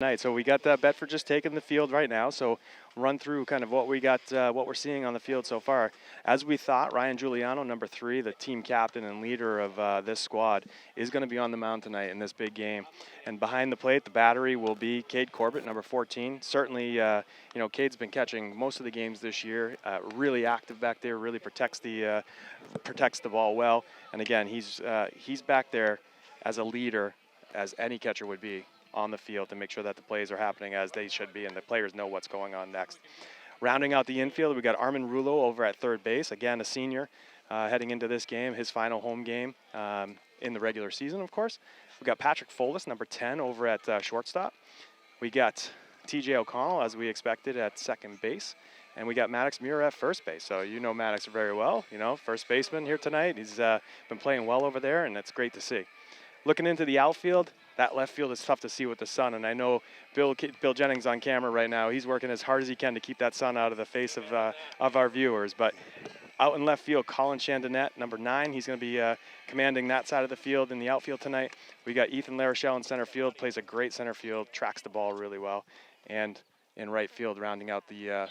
Night. So we got Bedford just taking the field right now. So run through kind of what we got, what we're seeing on the field so far. As we thought, Ryan Giuliano, number 3, the team captain and leader of this squad, is going to be on the mound tonight in this big game. And behind the plate, the battery will be Cade Corbett, number 14. Certainly, Cade's been catching most of the games this year. Really active back there. Really protects the ball well. And again, he's back there as a leader, as any catcher would be on the field to make sure that the plays are happening as they should be and the players know what's going on next. Rounding out the infield, we got Armin Rulo over at third base, again a senior heading into this game, his final home game in the regular season, of course. We got Patrick Folis, number 10, over at shortstop. We got TJ O'Connell, as we expected, at second base. And we got Maddox Muir at first base. So you know Maddox very well, first baseman here tonight. He's been playing well over there, and it's great to see. Looking into the outfield, that left field is tough to see with the sun, and I know Bill Jennings on camera right now. He's working as hard as he can to keep that sun out of the face of our viewers. But out in left field, Colin Chandonnet, number 9. He's going to be commanding that side of the field in the outfield tonight. We got Ethan Larochelle in center field, plays a great center field, tracks the ball really well. And in right field, rounding out the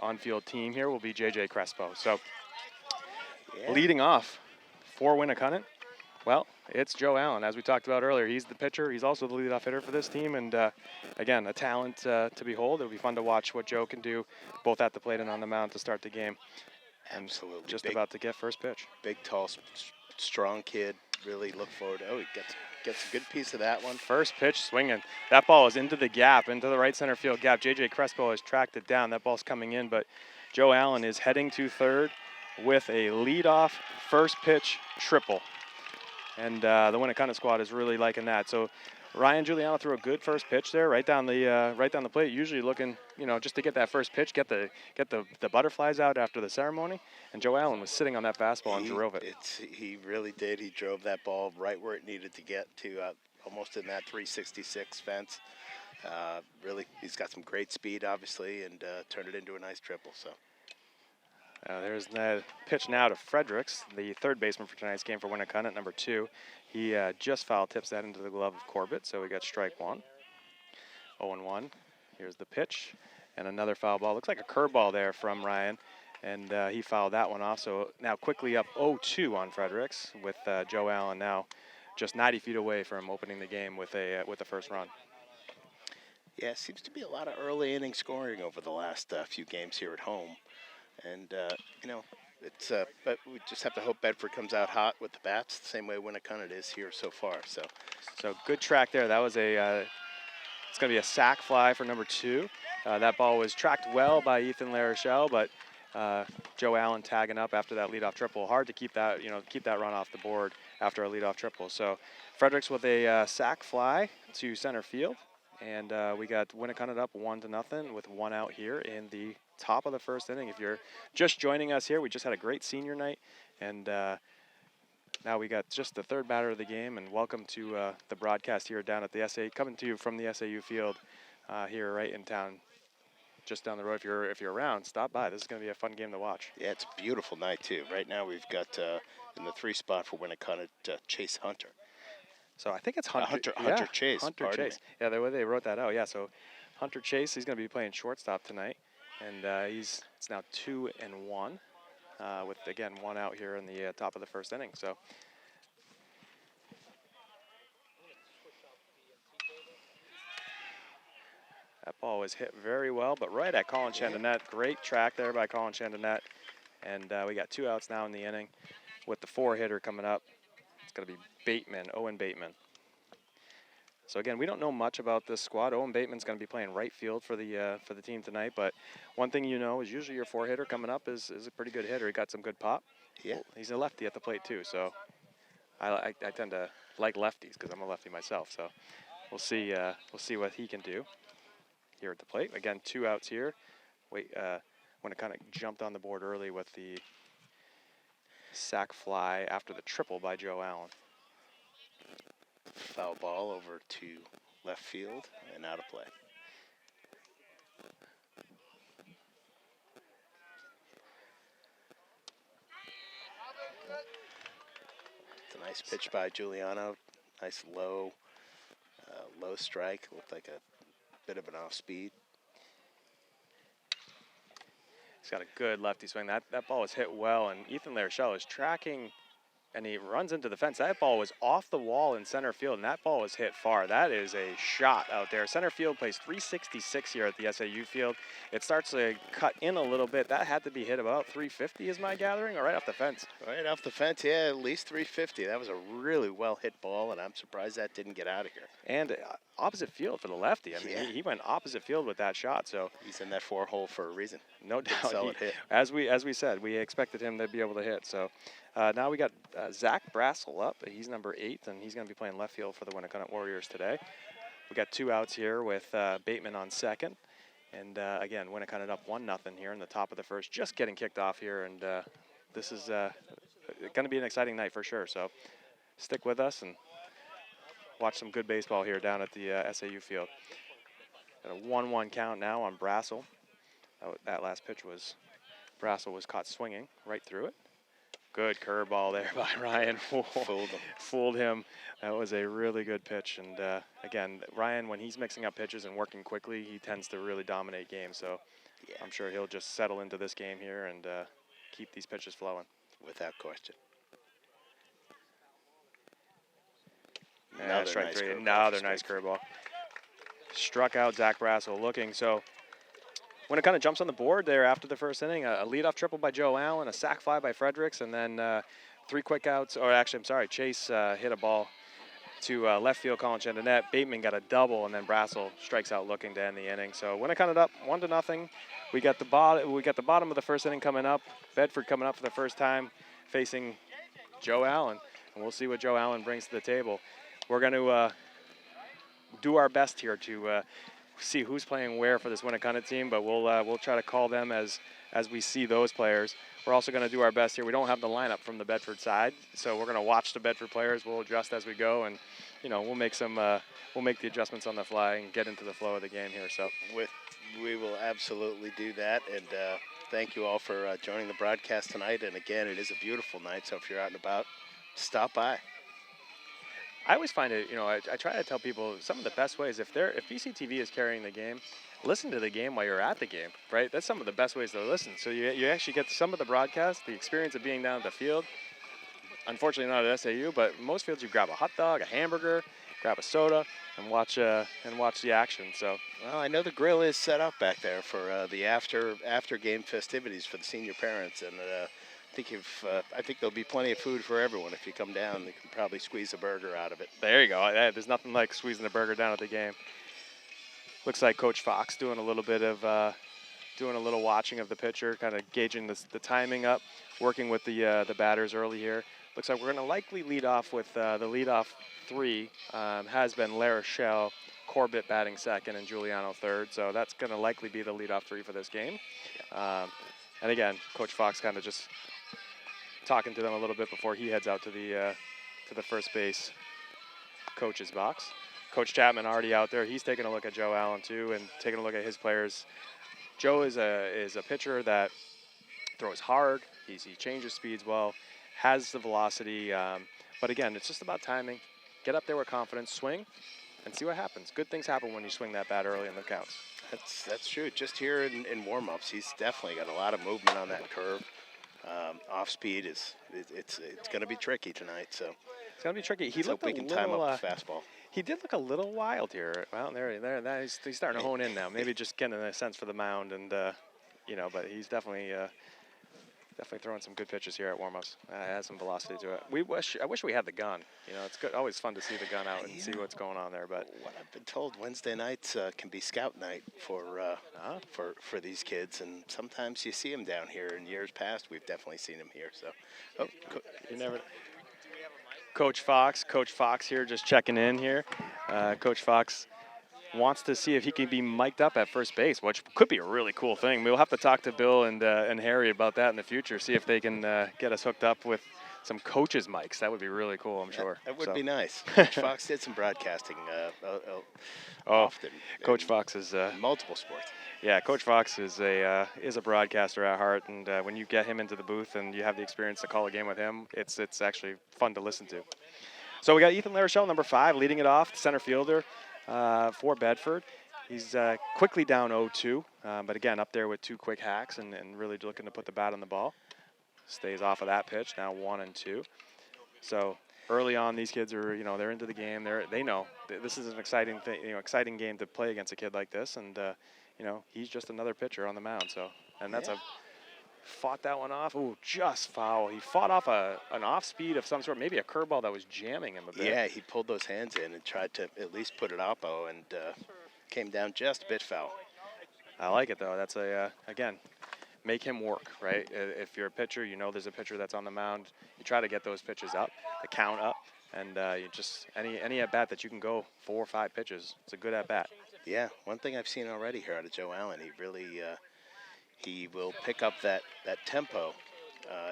on-field team here will be JJ Crespo. So leading off for Winnacunnet, well, it's Joe Allen. As we talked about earlier, he's the pitcher. He's also the leadoff hitter for this team. And, again, a talent to behold. It'll be fun to watch what Joe can do both at the plate and on the mound to start the game. Absolutely. Just big, about to get first pitch. Big, tall, strong kid. Really look forward to. Oh, he gets a good piece of that one. First pitch swinging. That ball is into the gap, into the right center field gap. J.J. Crespo has tracked it down. That ball's coming in, but Joe Allen is heading to third with a leadoff first pitch triple. And the Winnacunnet squad is really liking that. So Ryan Giuliano threw a good first pitch there, right down the plate. Usually looking, just to get that first pitch, get the butterflies out after the ceremony. And Joe Allen was sitting on that fastball and drove it. He really did. He drove that ball right where it needed to get to, almost in that 366 fence. Really, he's got some great speed, obviously, and turned it into a nice triple. So. There's the pitch now to Fredericks, the third baseman for tonight's game for Winnacunnet, number 2. He just foul tips that into the glove of Corbett, so we got strike 1. 0-1. Here's the pitch, and another foul ball. Looks like a curveball there from Ryan, and he fouled that one off. So now quickly up 0-2 on Fredericks, with Joe Allen now just 90 feet away from opening the game with the first run. Yeah, it seems to be a lot of early inning scoring over the last few games here at home. And, it's but we just have to hope Bedford comes out hot with the bats, the same way Winnacunnet is here so far. So good track there. That was it's going to be a sac fly for number 2. That ball was tracked well by Ethan Larochelle, but Joe Allen tagging up after that leadoff triple. Hard to keep that run off the board after a leadoff triple. So Fredericks with a sac fly to center field. And we got Winnacunnet up 1-0 with 1 out here in the top of the first inning. If you're just joining us here, we just had a great senior night, and now we got just the third batter of the game. And welcome to the broadcast here down at the coming to you from the SAU field here right in town, just down the road. If you're around, stop by. This is going to be a fun game to watch. Yeah, it's a beautiful night too. Right now we've got in the 3 spot for Winnacunnet, Chase Hunter. So I think it's Hunter Chase. Hunter Chase. Yeah, the way they wrote that out. Yeah, so Hunter Chase, he's going to be playing shortstop tonight, and it's now 2-1 with again 1 out here in the top of the first inning. So that ball was hit very well, but right at Colin Chandonnet. Great track there by Colin Chandonnet, and we got 2 outs now in the inning with the 4-hitter coming up. It's going to be Bateman, Owen Bateman. So again, we don't know much about this squad. Owen Bateman's going to be playing right field for the team tonight. But one thing you know is usually your 4-hitter coming up is a pretty good hitter. He got some good pop. Yeah, he's a lefty at the plate too. So I tend to like lefties because I'm a lefty myself. So we'll see what he can do here at the plate. Again, 2 outs here. When it kind of jumped on the board early with the sac fly after the triple by Joe Allen. Foul ball over to left field and out of play. It's a nice pitch by Giuliano. Nice low strike. Looked like a bit of an off speed. He's got a good lefty swing. That ball was hit well, and Ethan Larochelle is tracking, and he runs into the fence. That ball was off the wall in center field, and that ball was hit far. That is a shot out there. Center field plays 366 here at the SAU field. It starts to cut in a little bit. That had to be hit about 350 is my gathering, or right off the fence? Right off the fence, yeah, at least 350. That was a really well hit ball, and I'm surprised that didn't get out of here. And opposite field for the lefty. I mean, Yeah. he went opposite field with that shot, so He's in that 4-hole for a reason. no doubt. Solid hit. As we said, we expected him to be able to hit. So now we got Zach Brassel up. He's number 8, and he's going to be playing left field for the Winnacunnet Warriors today. We got 2 outs here with Bateman on second. And again, Winnacunnet up 1-0 here in the top of the first, just getting kicked off here. And this is going to be an exciting night for sure. So stick with us and watch some good baseball here down at the SAU field. Got a 1-1 count now on Brassel. That last pitch was, Brassel was caught swinging right through it. Good curveball there by Ryan. Fooled him. That was a really good pitch. And again, Ryan, when he's mixing up pitches and working quickly, he tends to really dominate games. So yeah, I'm sure he'll just settle into this game here and keep these pitches flowing. Without question. Yeah, strike 3. Another nice curveball. Struck out Zach Brassel looking. So when it kind of jumps on the board there after the first inning, a leadoff triple by Joe Allen, a sac fly by Fredericks, and then 3 quick outs. Or actually, I'm sorry, Chase hit a ball to left field, Colin Chandonette. Bateman got a double, and then Brassel strikes out looking to end the inning. So when it kind of up 1-0, we got the bottom of the first inning coming up. Bedford coming up for the first time, facing Joe Allen, and we'll see what Joe Allen brings to the table. We're going to do our best here to see who's playing where for this Winnacunnet team, but we'll try to call them as we see those players. We're also going to do our best here. We don't have the lineup from the Bedford side, so we're going to watch the Bedford players. We'll adjust as we go, and we'll make the adjustments on the fly and get into the flow of the game here. So we will absolutely do that, and thank you all for joining the broadcast tonight. And again, it is a beautiful night, so if you're out and about, stop by. I always find it, I try to tell people some of the best ways, if BCTV is carrying the game, listen to the game while you're at the game, right? That's some of the best ways to listen. So you actually get some of the broadcast, the experience of being down at the field. Unfortunately not at SAU, but most fields you grab a hot dog, a hamburger, grab a soda, and watch the action. So, well, I know the grill is set up back there for the after game festivities for the senior parents, and I think there'll be plenty of food for everyone if you come down. You can probably squeeze a burger out of it. There you go. There's nothing like squeezing a burger down at the game. Looks like Coach Fox doing a little watching of the pitcher, kind of gauging the timing up, working with the batters early here. Looks like we're going to likely lead off with the leadoff 3 has been Larochelle, Corbett batting second, and Giuliano third. So that's going to likely be the leadoff 3 for this game. And again, Coach Fox kind of just talking to them a little bit before he heads out to the first base coach's box. Coach Chapman already out there. He's taking a look at Joe Allen too, and taking a look at his players. Joe is a pitcher that throws hard. He changes speeds well, has the velocity. But again, it's just about timing. Get up there with confidence, swing, and see what happens. Good things happen when you swing that bat early in the counts. That's true. Just here in warm-ups, he's definitely got a lot of movement on that curve. Off speed it's going to be tricky tonight, so it's going to be tricky. Let's hope we can time up the fastball. He did look a little wild here. Well, there. He's starting to hone in now. Maybe just getting a sense for the mound, and but he's definitely throwing some good pitches here at warm-ups. Has some velocity to it. I wish we had the gun. It's good. Always fun to see the gun out and see what's going on there. But what I've been told, Wednesday nights can be scout night for these kids, and sometimes you see them down here. In years past, we've definitely seen them here. So, you never. Coach Fox here, just checking in here. Coach Fox wants to see if he can be mic'd up at first base, which could be a really cool thing. We'll have to talk to Bill and Harry about that in the future, see if they can get us hooked up with some coaches' mics. That would be really cool, I'm sure. That would be nice. Coach Fox did some broadcasting often. Coach Fox is multiple sports. Yeah, Coach Fox is a broadcaster at heart, and when you get him into the booth and you have the experience to call a game with him, it's actually fun to listen to. So we got Ethan Larochelle, number 5, leading it off, center fielder for Bedford. He's quickly down 0-2, but again, up there with 2 quick hacks and really looking to put the bat on the ball. Stays off of that pitch, now 1-2. So early on, these kids are, they're into the game. They know this is an exciting thing, exciting game to play against a kid like this. And, he's just another pitcher on the mound. So, and that's fought that one off. Ooh, just foul. He fought off an off speed of some sort, maybe a curveball that was jamming him a bit. Yeah, he pulled those hands in and tried to at least put it oppo and came down just a bit foul. I like it, though. That's again, make him work, right? If you're a pitcher, there's a pitcher that's on the mound. You try to get those pitches up, the count up, and you just any at bat that you can go 4 or 5 pitches. It's a good at bat. Yeah, one thing I've seen already here out of Joe Allen, he really he will pick up that tempo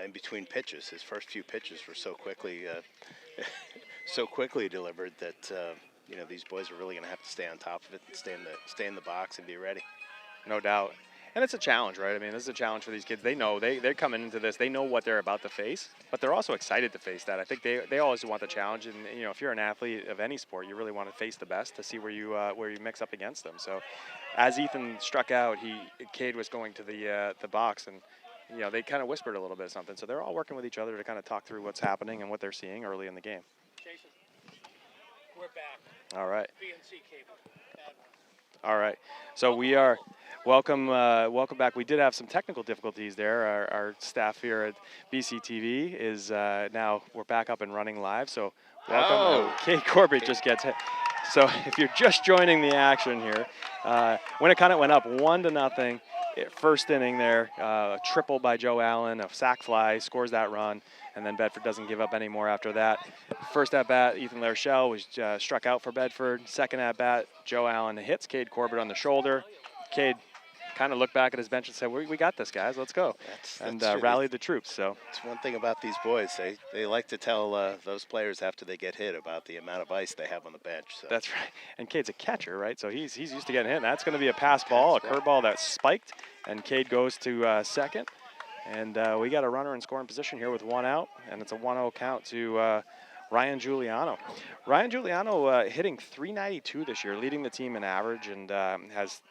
in between pitches. His first few pitches were so quickly so quickly delivered that these boys are really going to have to stay on top of it and stay in the box and be ready. No doubt. And it's a challenge, right? I mean, this is a challenge for these kids. They know they're coming into this. They know what they're about to face, but they're also excited to face that. I think they always want the challenge. And if you're an athlete of any sport, you really want to face the best to see where you mix up against them. So, as Ethan struck out, Cade was going to the box, and they kind of whispered a little bit of something. So they're all working with each other to kind of talk through what's happening and what they're seeing early in the game. Jason, we're back. All right. BNC cable. All right. So we are. Welcome back. We did have some technical difficulties there. Our staff here at BCTV is now we're back up and running live. So welcome. Oh. Kate Corbett just gets hit. So if you're just joining the action here, Winnacunnet went up 1-0. First inning there, a triple by Joe Allen, a sac fly, scores that run, and then Bedford doesn't give up anymore after that. First at bat, Ethan Larochelle was struck out for Bedford. Second at bat, Joe Allen hits Cade Corbett on the shoulder. Cade kind of looked back at his bench and said, "We got this, guys. Let's go," and rallied the troops. So it's one thing about these boys. They like to tell those players after they get hit about the amount of ice they have on the bench. So. That's right. And Cade's a catcher, right? So he's used to getting hit. And that's going to be a pass ball, a curveball that's spiked, and Cade goes to second. And we got a runner in scoring position here with 1 out, and it's a 1-0 count to Ryan Giuliano. Ryan Giuliano hitting .392 this year, leading the team in average, and has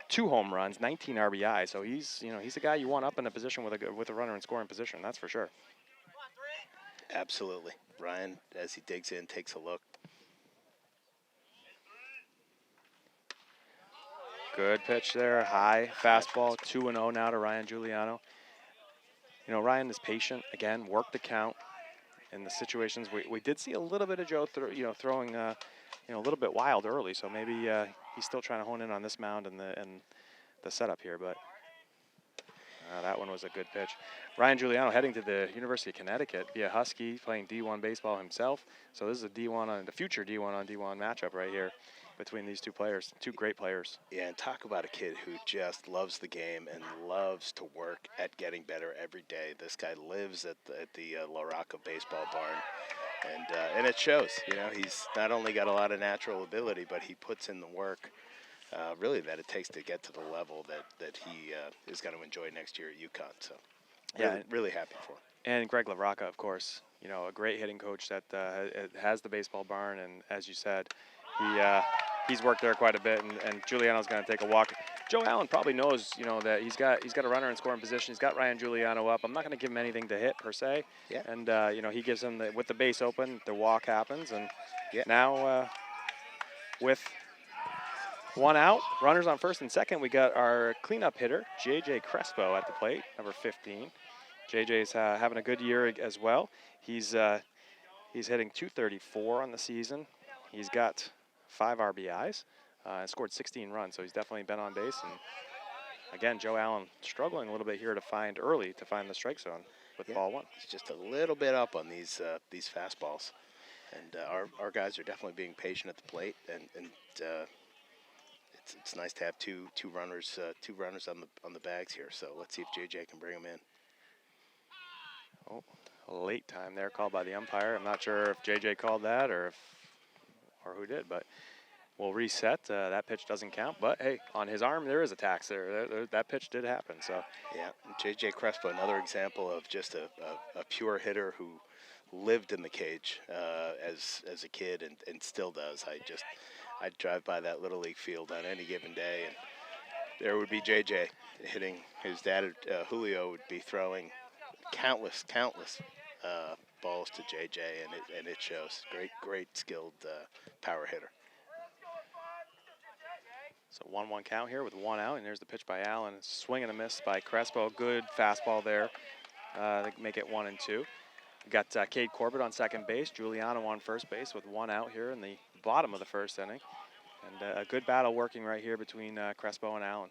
2 home runs, 19 RBI. So he's a guy you want up in a position with a runner in scoring position. That's for sure. Absolutely, Ryan, as he digs in, takes a look. Good pitch there, high fastball. 2-0 now to Ryan Giuliano. Ryan is patient. Again, worked the count in the situations. We did see a little bit of Joe throwing a little bit wild early. So maybe he's still trying to hone in on this mound and the setup here. But that one was a good pitch. Ryan Giuliano heading to the University of Connecticut via Husky, playing D1 baseball himself. So this is the future D1 on D1 matchup right here between these two players, 2 great players. Yeah, and talk about a kid who just loves the game and loves to work at getting better every day. This guy lives at the La Rocca baseball barn, and it shows. He's not only got a lot of natural ability, but he puts in the work, really, that it takes to get to the level that he is going to enjoy next year at UConn. So, really happy for him. And Greg La Rocca, of course, a great hitting coach that has the baseball barn, and as you said, he's worked there quite a bit, and Giuliano's going to take a walk. Joe Allen probably knows, that he's got a runner in scoring position. He's got Ryan Giuliano up. I'm not going to give him anything to hit per se. Yeah. And he gives him with the base open, the walk happens, and now with 1 out, runners on first and second, we got our cleanup hitter, JJ Crespo, at the plate, number 15. JJ's having a good year as well. He's hitting .234 on the season. He's got 5 RBIs and scored 16 runs, so he's definitely been on base. And again, Joe Allen struggling a little bit here to find the strike zone with ball 1. He's just a little bit up on these fastballs, and our guys are definitely being patient at the plate, and it's nice to have two runners on the bags here. So let's see if JJ can bring them in. Oh, a late time there called by the umpire. I'm not sure if JJ called that or who did, but we'll reset. That pitch doesn't count, but hey, on his arm there is a tax there. That pitch did happen. So yeah, JJ Crespo, another example of just a pure hitter who lived in the cage as a kid and still does. I'd drive by that Little League field on any given day, and there would be JJ hitting. His dad, Julio, would be throwing countless balls to JJ, and it shows. Great skilled power hitter. So 1-1 count here with 1 out, and there's the pitch by Allen. Swing and a miss by Crespo. Good fastball there. They make it 1-2. We got Cade Corbett on second base. Giuliano on first base with 1 out here in the bottom of the first inning. And a good battle working right here between Crespo and Allen.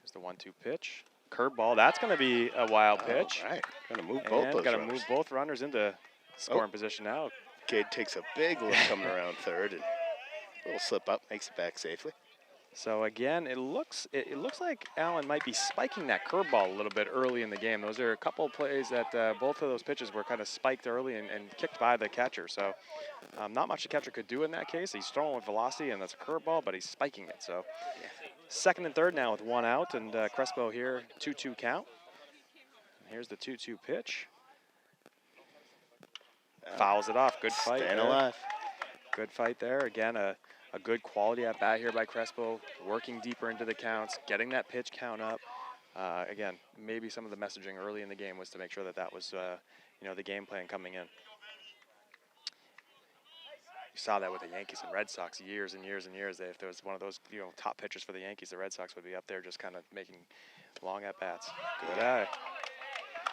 There's the 1-2 pitch. Curveball. That's going to be a wild pitch. All right. Going to move both those Got to runners. move both runners into scoring position now. Cade takes a big look coming around third, and a little slip up, makes it back safely. So again, it looks like Allen might be spiking that curveball a little bit early in the game. Those are a couple of plays that both of those pitches were kind of spiked early and kicked by the catcher. So not much the catcher could do in that case. He's throwing with velocity, and that's a curveball, but he's spiking it. So second and third now with 1 out, and Crespo here, 2-2 count. And here's the 2-2 pitch. Fouls it off. Good fight. Staying there. alive. Good fight there. Again, a good quality at bat here by Crespo, working deeper into the counts, getting that pitch count up. Again, maybe some of the messaging early in the game was to make sure that was, the game plan coming in. You saw that with the Yankees and Red Sox years and years and years. If there was one of those, top pitchers for the Yankees, the Red Sox would be up there just kind of making long at bats. Good eye.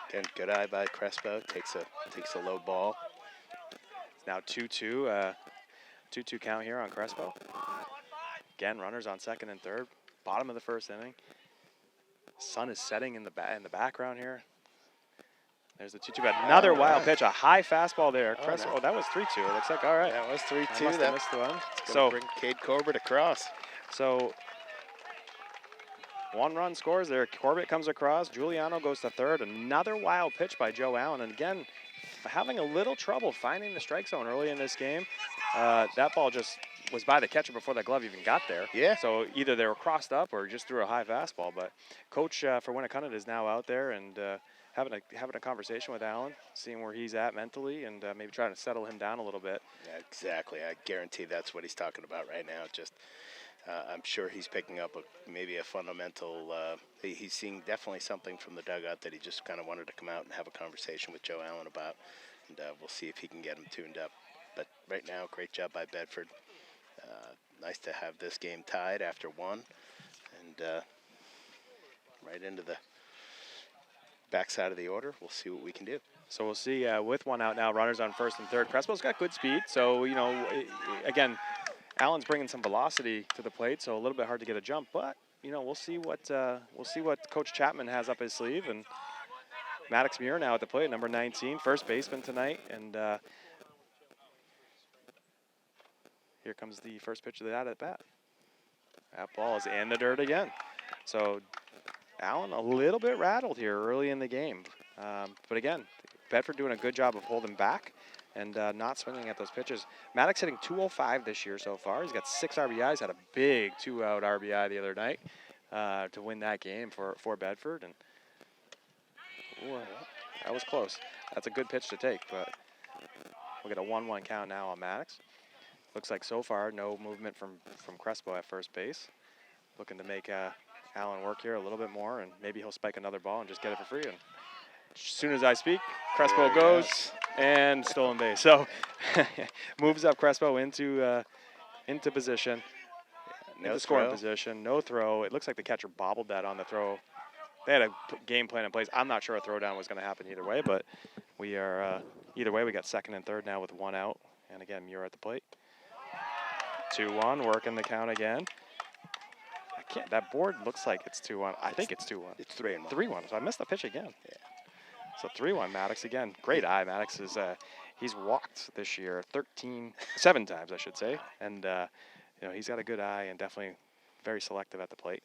Again, good eye by Crespo. Takes a low ball. It's now 2-2. 2-2 count here on Crespo. Again, runners on second and third. Bottom of the first inning. Sun is setting in the background here. There's the 2-2. Another wild pitch, a high fastball there. Crespo. Oh, that was 3-2. It looks like all right. That was 3-2. Must have missed the one. So bring Cade Corbett across. So 1 run scores there. Corbett comes across. Giuliano goes to third. Another wild pitch by Joe Allen, and again, having a little trouble finding the strike zone early in this game. That ball just was by the catcher before that glove even got there. Yeah. So either they were crossed up or just threw a high fastball. But coach for Winnacunnet is now out there and having a conversation with Allen, seeing where he's at mentally, and maybe trying to settle him down a little bit. Yeah, exactly. I guarantee that's what he's talking about right now. Just, I'm sure he's picking up maybe a fundamental. He's seeing definitely something from the dugout that he just kind of wanted to come out and have a conversation with Joe Allen about, and we'll see if he can get him tuned up. But right now, great job by Bedford. Nice to have this game tied after 1, and right into the backside of the order. We'll see what we can do. So we'll see with 1 out now, runners on first and third. Crespo's got good speed, so again, Allen's bringing some velocity to the plate, so a little bit hard to get a jump. But we'll see what Coach Chapman has up his sleeve. And Maddox Muir now at the plate, number 19, first baseman tonight, and here comes the first pitch of the at bat. That ball is in the dirt again. So Allen a little bit rattled here early in the game. But again, Bedford doing a good job of holding back and not swinging at those pitches. Maddox hitting .205 this year so far. He's got 6 RBIs, had a big 2-out RBI the other night to win that game for Bedford. And ooh, that was close. That's a good pitch to take, but we'll get a 1-1 count now on Maddox. Looks like so far no movement from Crespo at first base. Looking to make Allen work here a little bit more, and maybe he'll spike another ball and just get it for free. And as soon as I speak, Crespo goes and stolen base. So moves up Crespo into position, into scoring position. No throw. It looks like the catcher bobbled that on the throw. They had a game plan in place. I'm not sure a throwdown was going to happen either way, but we are either way. We got second and third now with 1 out, and again Muir at the plate. 2-1, working the count again. That board looks like it's 2-1. I think it's 2-1. It's 3-1. 3-1. So I missed the pitch again. Yeah. So 3-1 Maddox again. Great eye. Maddox is he's walked this year 7 times I should say, and he's got a good eye and definitely very selective at the plate.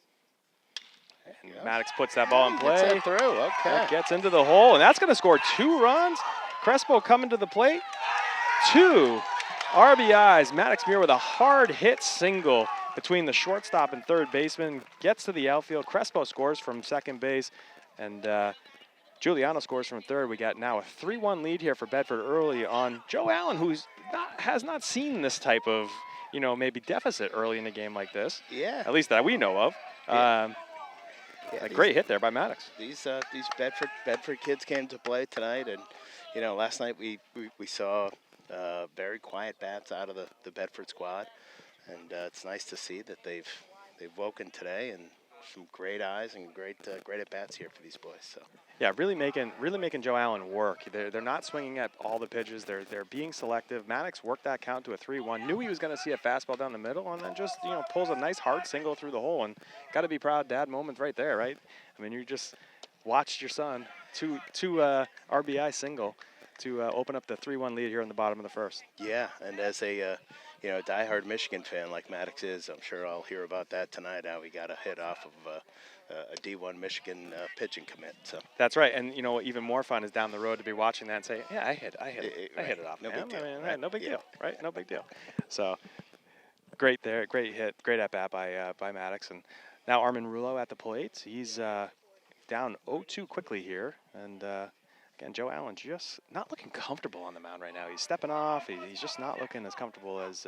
And Maddox puts that ball in play. Gets that through. Okay. That gets into the hole, and that's going to score 2 runs. Crespo coming to the plate. 2 RBIs. Maddox Muir with a hard hit single between the shortstop and third baseman. Gets to the outfield. Crespo scores from second base. And Giuliano scores from third. We got now a 3-1 lead here for Bedford early on Joe Allen, has not seen this type of, maybe deficit early in a game like this. Yeah. At least that we know of. Yeah. A great hit there by Maddox. These Bedford kids came to play tonight, and last night we saw very quiet bats out of the Bedford squad, and it's nice to see that they've woken today, and some great eyes and great at bats here for these boys. So yeah, really making Joe Allen work. They're not swinging at all the pitches. They're being selective. Maddox worked that count to a 3-1. Knew he was going to see a fastball down the middle, and then just pulls a nice hard single through the hole. And got to be proud, dad moment right there, right? I mean, you just watched your son two RBI single to open up the 3-1 lead here in the bottom of the first. Yeah, and as a diehard Michigan fan like Maddox is, I'm sure I'll hear about that tonight. How he got a hit off of a D1 Michigan pitching commit. So that's right, and even more fun is down the road to be watching that and say, yeah, I hit it off. No man. big deal. I mean, Right. no big Yeah. deal, right? No big deal. So great there, great hit, great at bat by Maddox, and now Armin Rulo at the plate. He's down 0-2 quickly here, and again, Joe Allen just not looking comfortable on the mound right now. He's stepping off. He's just not looking as comfortable as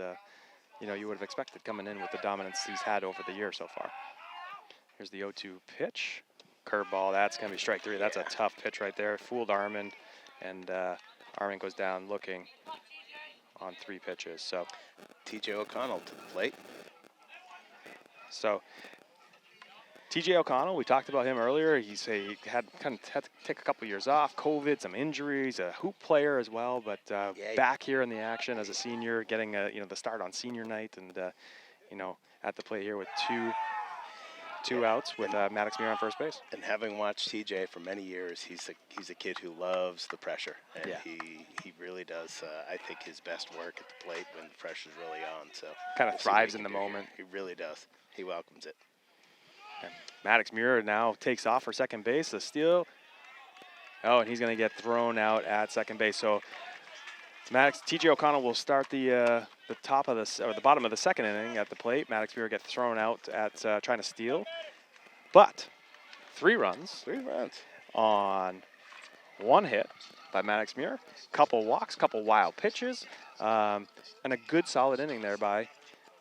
you would have expected coming in with the dominance he's had over the year so far. Here's the 0-2 pitch. Curveball, that's going to be strike three. That's a tough pitch right there. Fooled Armin, and Armin goes down looking on 3 pitches. So T.J. O'Connell to the plate. So T.J. O'Connell, we talked about him earlier. He had to take a couple years off, COVID, some injuries, a hoop player as well, but back here in the action as a senior, getting the start on senior night, and at the plate here with two outs with Maddox Muir on first base. And having watched TJ for many years, he's a kid who loves the pressure, and he really does. I think his best work at the plate when the pressure's really on. So kind of thrives in the moment. He really does. He welcomes it. And Maddox Muir now takes off for second base. The steal. Oh, and he's going to get thrown out at second base. So T.J. O'Connell will start the bottom of the second inning at the plate. Maddox Muir gets thrown out at trying to steal, but 3 runs. 3 runs on 1 hit by Maddox Muir. Couple walks, couple wild pitches, and a good solid inning there by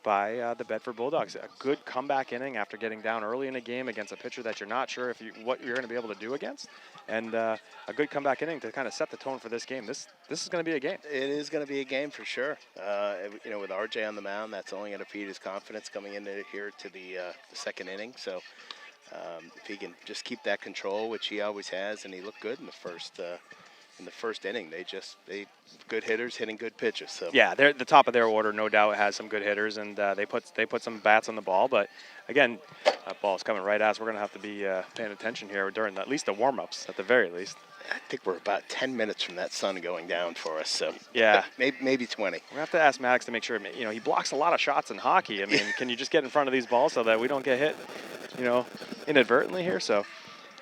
the Bedford Bulldogs. A good comeback inning after getting down early in a game against a pitcher that you're not sure what you're going to be able to do against, and a good comeback inning to kind of set the tone for this game. This is going to be a game. It is going to be a game for sure. With RJ on the mound, that's only going to feed his confidence coming into here to the second inning. So if he can just keep that control, which he always has, and he looked good in the first inning. They good hitters hitting good pitches. So yeah, they're the top of their order, no doubt, has some good hitters, and they put some bats on the ball. But again, that ball's coming right at us. We're going to have to be paying attention here during at least the warm-ups, at the very least. I think we're about 10 minutes from that sun going down for us. So yeah, maybe 20. We're going to have to ask Maddox to make sure. He blocks a lot of shots in hockey. I mean, can you just get in front of these balls so that we don't get hit, inadvertently here? So.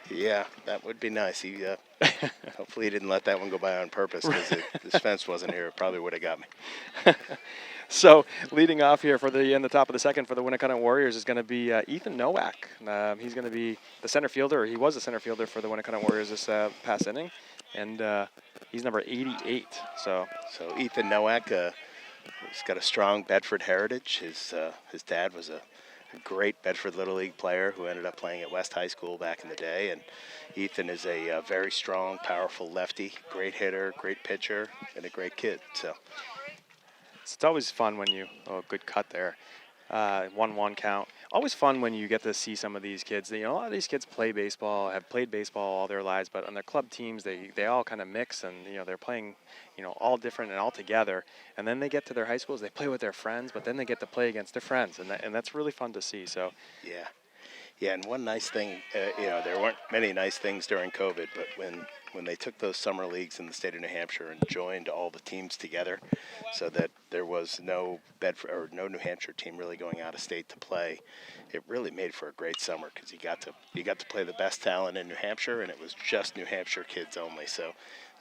Yeah, that would be nice. He hopefully he didn't let that one go by on purpose, because if this fence wasn't here, it probably would have got me. So leading off here in the top of the second for the Winnacunnet Warriors is going to be Ethan Nowak. He's going to be the center fielder. He was the center fielder for the Winnacunnet Warriors this past inning, and he's number 88. So Ethan Nowak, he's got a strong Bedford heritage. His dad was a great Bedford Little League player who ended up playing at West High School back in the day, and Ethan is a very strong, powerful lefty, great hitter, great pitcher, and a great kid. So it's always fun when good cut there, 1-1 count. Always fun when you get to see some of these kids. A lot of these kids play baseball, have played baseball all their lives, but on their club teams, they all kind of mix, and they're playing, all different and all together. And then they get to their high schools, they play with their friends, but then they get to play against their friends, and that's really fun to see. So yeah, and one nice thing, there weren't many nice things during COVID, but when they took those summer leagues in the state of New Hampshire and joined all the teams together, so that there was no Bedford or no New Hampshire team really going out of state to play, it really made for a great summer, because you got to play the best talent in New Hampshire, and it was just New Hampshire kids only. So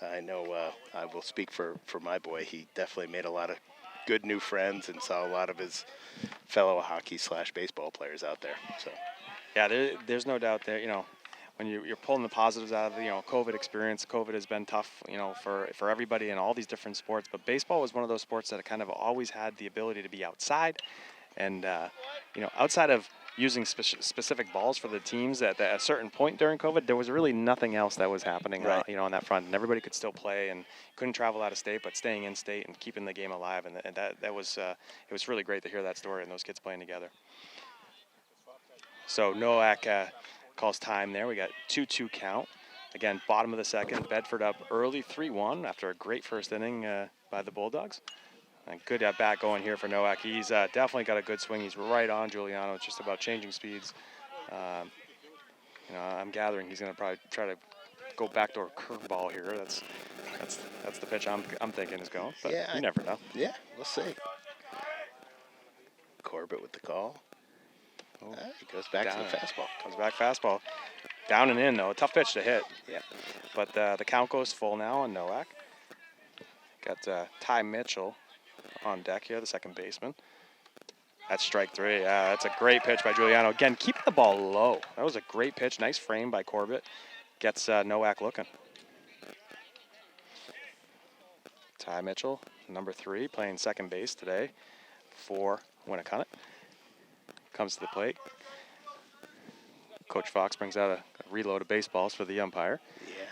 I know I will speak for my boy. He definitely made a lot of good new friends and saw a lot of his fellow hockey/baseball players out there. So yeah, there's no doubt there. when you're pulling the positives out of the COVID experience. COVID has been tough, for everybody in all these different sports. But baseball was one of those sports that kind of always had the ability to be outside, and outside of using specific balls for the teams at a certain point during COVID, there was really nothing else that was happening, Right. on that front. And everybody could still play and couldn't travel out of state, but staying in state and keeping the game alive. And that was it was really great to hear that story and those kids playing together. So Nowak calls time there. We got 2-2 count. Again, bottom of the second. Bedford up early 3-1 after a great first inning by the Bulldogs. And good at bat going here for Nowak. He's definitely got a good swing. He's right on Giuliano. It's just about changing speeds. I'm gathering he's going to probably try to go backdoor curveball here. That's the pitch I'm thinking is going. But Yeah, you never know. Yeah, we'll see. Corbett with the call. Oh, He goes back to down. the fastball. Comes back fastball. Down and in, though. A tough pitch to hit. Yeah. But the count goes full now on Nowak. Got Ty Mitchell on deck here, the second baseman. That's strike 3. Yeah, that's a great pitch by Giuliano. Again, keeping the ball low. That was a great pitch. Nice frame by Corbett. Gets Nowak looking. Ty Mitchell, number 3, playing second base today for Winnacunnet. Comes to the plate. Coach Fox brings out a reload of baseballs for the umpire. Yeah.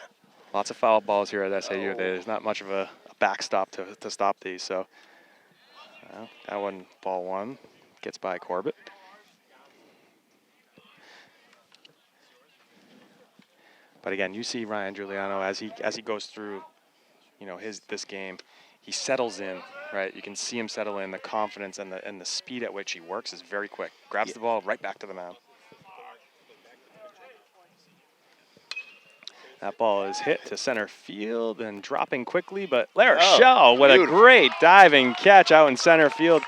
Lots of foul balls here at SAU. Oh. There's not much of a backstop to stop these. So that one, ball 1, gets by Corbett. But again, you see Ryan Giuliano as he goes through, this game, he settles in, right? You can see him settle in. The confidence and the speed at which he works is very quick. Grabs the ball right back to the mound. That ball is hit to center field and dropping quickly, but Larochelle with a great diving catch out in center field.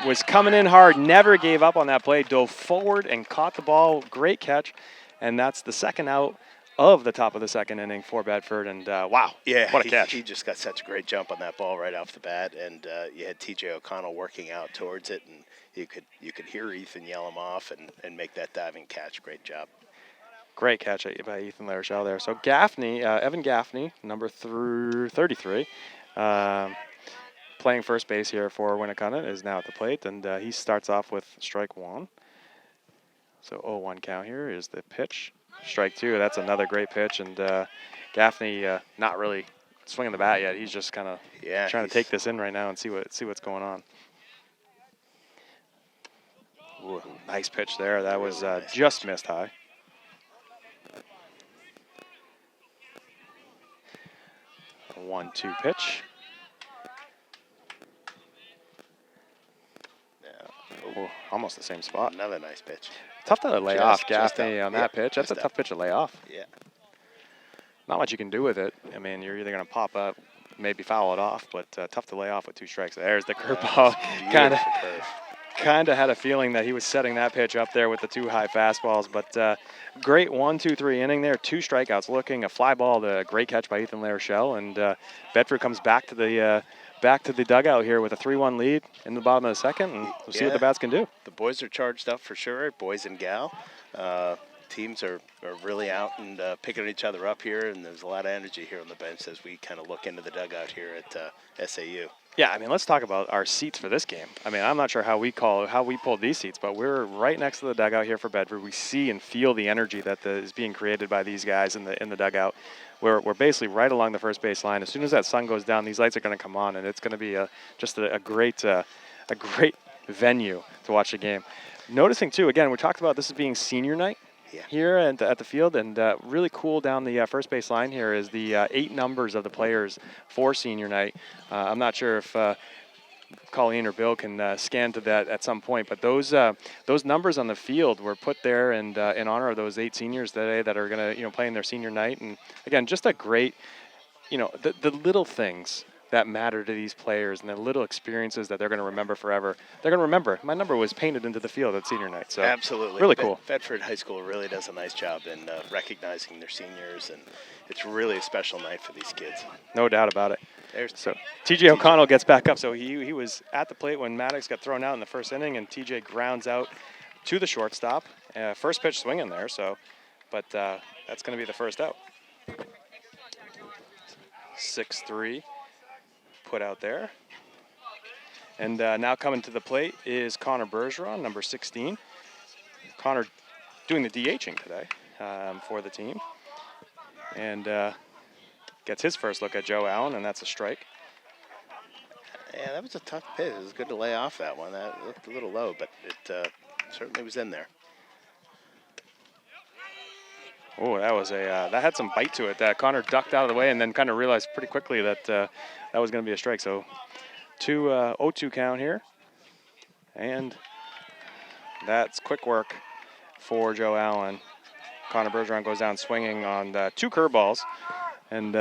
Was coming in hard, never gave up on that play, dove forward and caught the ball. Great catch, and that's the second out of the top of the second inning for Bedford, and wow, Yeah, what a catch. He just got such a great jump on that ball right off the bat, and you had TJ O'Connell working out towards it, and you could hear Ethan yell him off and make that diving catch. Great job. Great catch by Ethan Larochelle there. So Gaffney, Evan Gaffney, number 33, playing first base here for Winnacunnet, is now at the plate, and he starts off with strike 1. So 0-1 count here is the pitch. Strike 2, that's another great pitch, and Gaffney not really swinging the bat yet. He's just kind of trying to take this in right now and see what's going on. Ooh, nice pitch there. That was just missed high. A 1-2 pitch. Oh, almost the same spot. Another nice pitch. Tough to lay off Gaffney on that Yep, pitch. That's a tough pitch to lay off. Yeah. Not much you can do with it. I mean, you're either going to pop up, maybe foul it off, but tough to lay off with 2 strikes. There's the curveball. Kind of had a feeling that he was setting that pitch up there with the 2 high fastballs, but great 1-2-3 inning there. 2 strikeouts looking, a fly ball, a great catch by Ethan Larochelle, and Bedford comes back to the dugout here with a 3-1 lead in the bottom of the second, and we'll see what the bats can do. The boys are charged up for sure, boys and gal. Teams are really out and picking each other up here, and there's a lot of energy here on the bench as we kind of look into the dugout here at SAU. Yeah, I mean, let's talk about our seats for this game. I mean, I'm not sure how we pulled these seats, but we're right next to the dugout here for Bedford. We see and feel the energy that is being created by these guys in the dugout. We're basically right along the first base line. As soon as that sun goes down, these lights are going to come on, and it's going to be just a great venue to watch the game. Noticing too, again, we talked about this as being senior night. Here at the field, and really cool down the first base line here is the 8 numbers of the players for senior night. I'm not sure if Colleen or Bill can scan to that at some point, but those numbers on the field were put there and in honor of those 8 seniors today that are going to play in their senior night. And again, just a great, the little things that matter to these players and the little experiences that they're going to remember forever. They're going to remember. My number was painted into the field at senior night. So absolutely. Really cool. Bedford High School really does a nice job in recognizing their seniors, and it's really a special night for these kids. No doubt about it. So TJ O'Connell gets back up. So he was at the plate when Maddox got thrown out in the first inning, and TJ grounds out to the shortstop. First pitch swinging there. So but that's going to be the first out. 6-3 put out there. And now coming to the plate is Conor Bergeron, number 16. Conor doing the DHing today for the team. And gets his first look at Joe Allen, and that's a strike. Yeah, that was a tough pitch. It was good to lay off that one. That looked a little low, but it certainly was in there. Oh, that was that had some bite to it. Connor ducked out of the way and then kind of realized pretty quickly that that was going to be a strike. So 0-2 count here. And that's quick work for Joe Allen. Conor Bergeron goes down swinging on 2 curveballs. And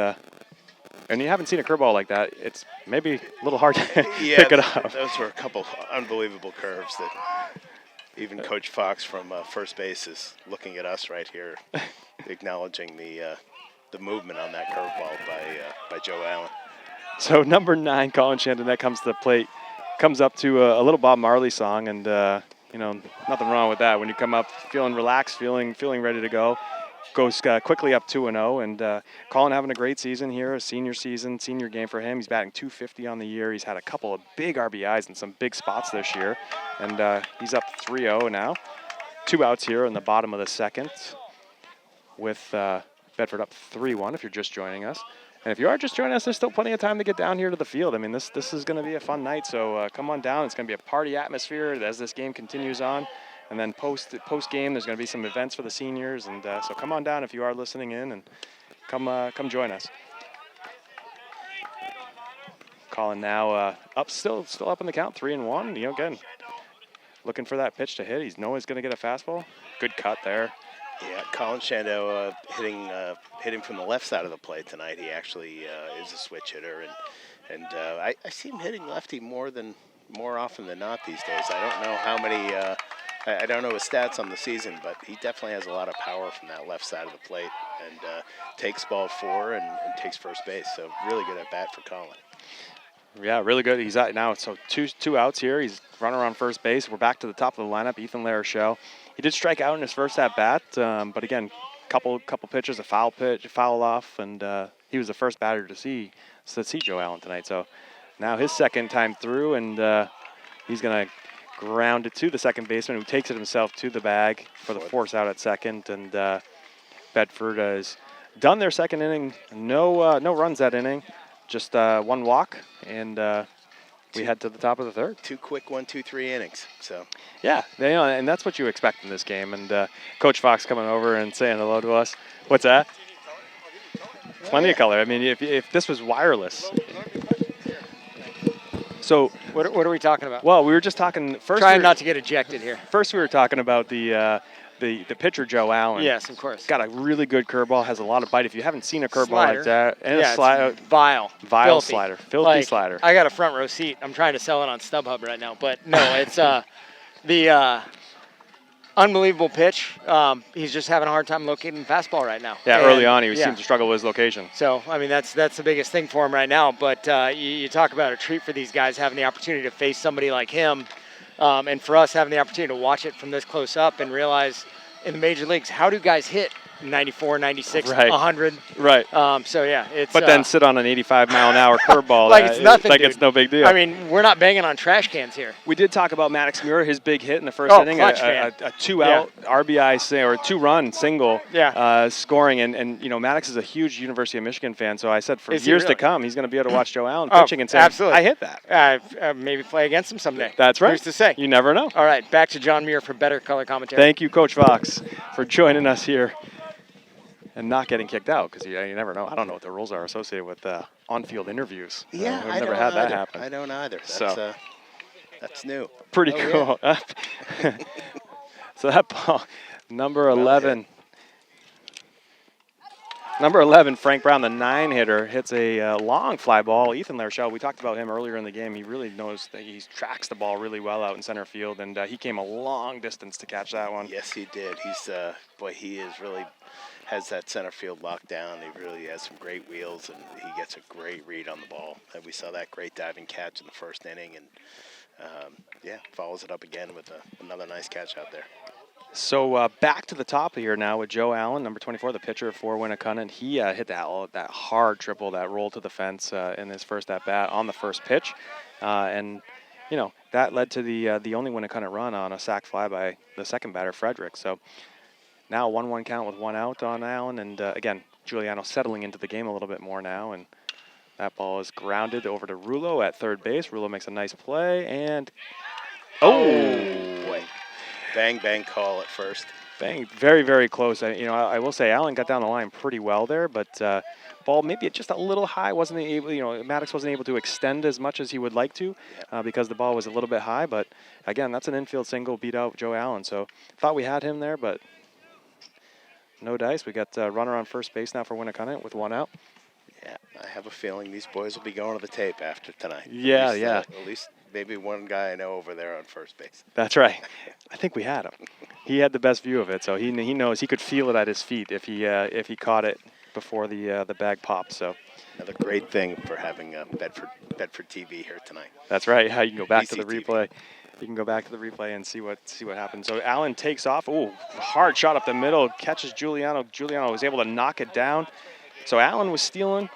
you haven't seen a curveball like that. It's maybe a little hard to pick it up. Those were a couple unbelievable curves that even Coach Fox from first base is looking at us right here, acknowledging the movement on that curveball by Joe Allen. So number 9, Colin Chantonet comes to the plate, comes up to a little Bob Marley song, and nothing wrong with that. When you come up feeling relaxed, feeling ready to go, goes quickly up 2-0, and Colin having a great season here, a senior game for him. He's batting .250 on the year. He's had a couple of big RBIs in some big spots this year, and he's up 3-0 now. 2 outs here in the bottom of the second with Bedford up 3-1 if you're just joining us. And if you are just joining us, there's still plenty of time to get down here to the field. I mean, this is going to be a fun night, so come on down. It's going to be a party atmosphere as this game continues on. And then post game, there's going to be some events for the seniors, and so come on down if you are listening in, and come join us. Colin now up, still up in the count, 3-1. Again, looking for that pitch to hit. He's always going to get a fastball. Good cut there. Yeah, Colin Shando hitting from the left side of the plate tonight. He actually is a switch hitter, and I see him hitting lefty more often than not these days. I don't know how many. I don't know his stats on the season, but he definitely has a lot of power from that left side of the plate, and takes ball 4 and takes first base. So really good at bat for Colin. Yeah, really good. He's out now, so two outs here. He's running around first base. We're back to the top of the lineup. Ethan Larochelle. He did strike out in his first at bat, but again, couple pitches, a foul off, and he was the first batter to see Joe Allen tonight. So now his second time through, and he's gonna ground it to the second baseman, who takes it himself to the bag for the force out at second. And Bedford has done their second inning. No runs that inning, just 1 walk, and we head to the top of the third. 2 quick 1, 2, 3 innings. So yeah, and that's what you expect in this game. And Coach Fox coming over and saying hello to us. What's that? Plenty of color. I mean, if this was wireless. So what are we talking about? Well, we were just talking first. Trying not to get ejected here. First, we were talking about the pitcher Joe Allen. Yes, of course. Got a really good curveball. Has a lot of bite. If you haven't seen a curveball Slider. like that, and Yeah, a slider, it's vile filthy slider, slider. I got a front row seat. I'm trying to sell it on StubHub right now, but no, it's the unbelievable pitch. He's just having a hard time locating the fastball right now. Yeah, and early on he seemed to struggle with his location. So, I mean, that's the biggest thing for him right now. But you talk about a treat for these guys having the opportunity to face somebody like him, and for us having the opportunity to watch it from this close up and realize in the major leagues, how do guys hit 94, 96, Right. 100? Right. So, yeah, it's... But then sit on an 85-mile-an-hour curveball. Like it's nothing, Like dude. it's no big deal. I mean, we're not banging on trash cans here. We did talk about Maddox Muir, his big hit in the first inning, clutch, a 2-out RBI or 2-run single, scoring, and Maddox is a huge University of Michigan fan, so I said for Is he years really? to come, he's going to be able to watch Joe Allen pitching and say, absolutely. I hit that. Maybe play against him someday. That's right. Who's to say? You never know. All right, back to John Muir for better color commentary. Thank you, Coach Fox, for joining us here and not getting kicked out, because you never know. I don't know what the rules are associated with on-field interviews. yeah, we've I never don't had that either. happen. I don't either. That's new. Pretty cool. Yeah. So that ball, number 11. Number 11, Frank Brown, the 9-hitter, hits a long fly ball. Ethan Larochelle, we talked about him earlier in the game. He really knows that he tracks the ball really well out in center field, and he came a long distance to catch that one. Yes, he did. He's he is really has that center field locked down. He really has some great wheels, and he gets a great read on the ball. And we saw that great diving catch in the first inning, and follows it up again with another nice catch out there. So back to the top here now with Joe Allen, number 24, the pitcher for Winnacunnet. He hit that hard triple, that roll to the fence in his first at bat on the first pitch, and that led to the only Winnacunnet run on a sac fly by the second batter, Frederick. So now 1-1 count with 1 out on Allen, and again Giuliano settling into the game a little bit more now, and that ball is grounded over to Rulo at third base. Rulo makes a nice play, and boy. Bang, bang call at first. Bang, very, very close. I will say Allen got down the line pretty well there, but ball maybe just a little high. Wasn't able, Maddox wasn't able to extend as much as he would like to because the ball was a little bit high. But again, that's an infield single, beat out Joe Allen. So thought we had him there, but no dice. We got runner on first base now for Winnacunnet with 1 out. Yeah, I have a feeling these boys will be going to the tape after tonight. Yeah, At least maybe one guy I know over there on first base. That's right. I think we had him. He had the best view of it, so he knows he could feel it at his feet if he caught it before the bag popped. So another great thing for having Bedford TV here tonight. That's right. You can go back to the BCTV. replay. You can go back to the replay and see what happens. So Allen takes off. Ooh, hard shot up the middle. Catches Giuliano. Giuliano was able to knock it down. So Allen was stealing.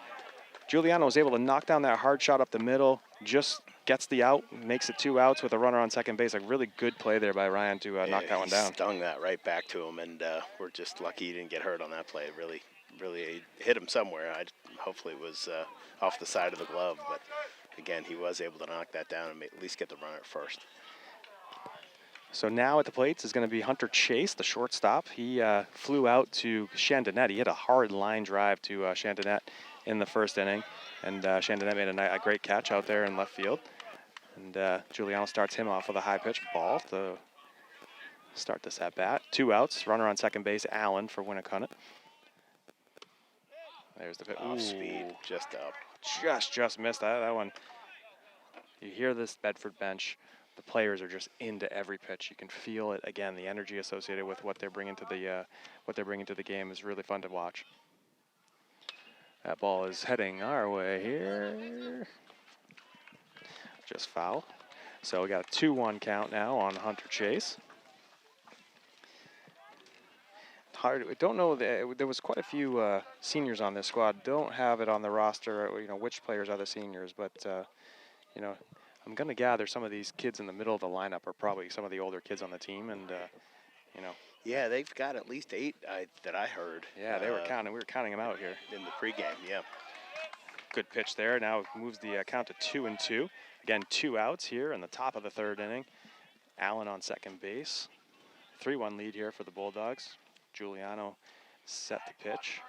Giuliano was able to knock down that hard shot up the middle. Just gets the out, makes it 2 outs with a runner on second base. A really good play there by Ryan to knock that one down. Stung that right back to him, and we're just lucky he didn't get hurt on that play. It really hit him somewhere. Hopefully it was off the side of the glove, but again, he was able to knock that down and at least get the runner at first. So now at the plates is going to be Hunter Chase, the shortstop. He flew out to Chandonnet. He hit a hard line drive to Chandonnet in the first inning, and Chandonnet made a great catch out there in left field. And Giuliano starts him off with a high pitch ball to start this at bat. 2 outs, runner on second base, Allen for Winnacunnet. There's the pitch. Off speed, just up. Just missed that one. You hear this Bedford bench. The players are just into every pitch. You can feel it again. The energy associated with what they're bringing to the game is really fun to watch. That ball is heading our way here. Just foul. So we got a 2-1 count now on Hunter Chase. Hard. We don't know. There was quite a few seniors on this squad. Don't have it on the roster. Which players are the seniors, but I'm going to gather some of these kids in the middle of the lineup are probably some of the older kids on the team, and Yeah, they've got at least 8 that I heard. Yeah, they were counting. We were counting them out here in the pregame. Yeah. Good pitch there. Now it moves the count to 2-2. Again, 2 outs here in the top of the third inning. Allen on second base. 3-1 lead here for the Bulldogs. Giuliano set the pitch.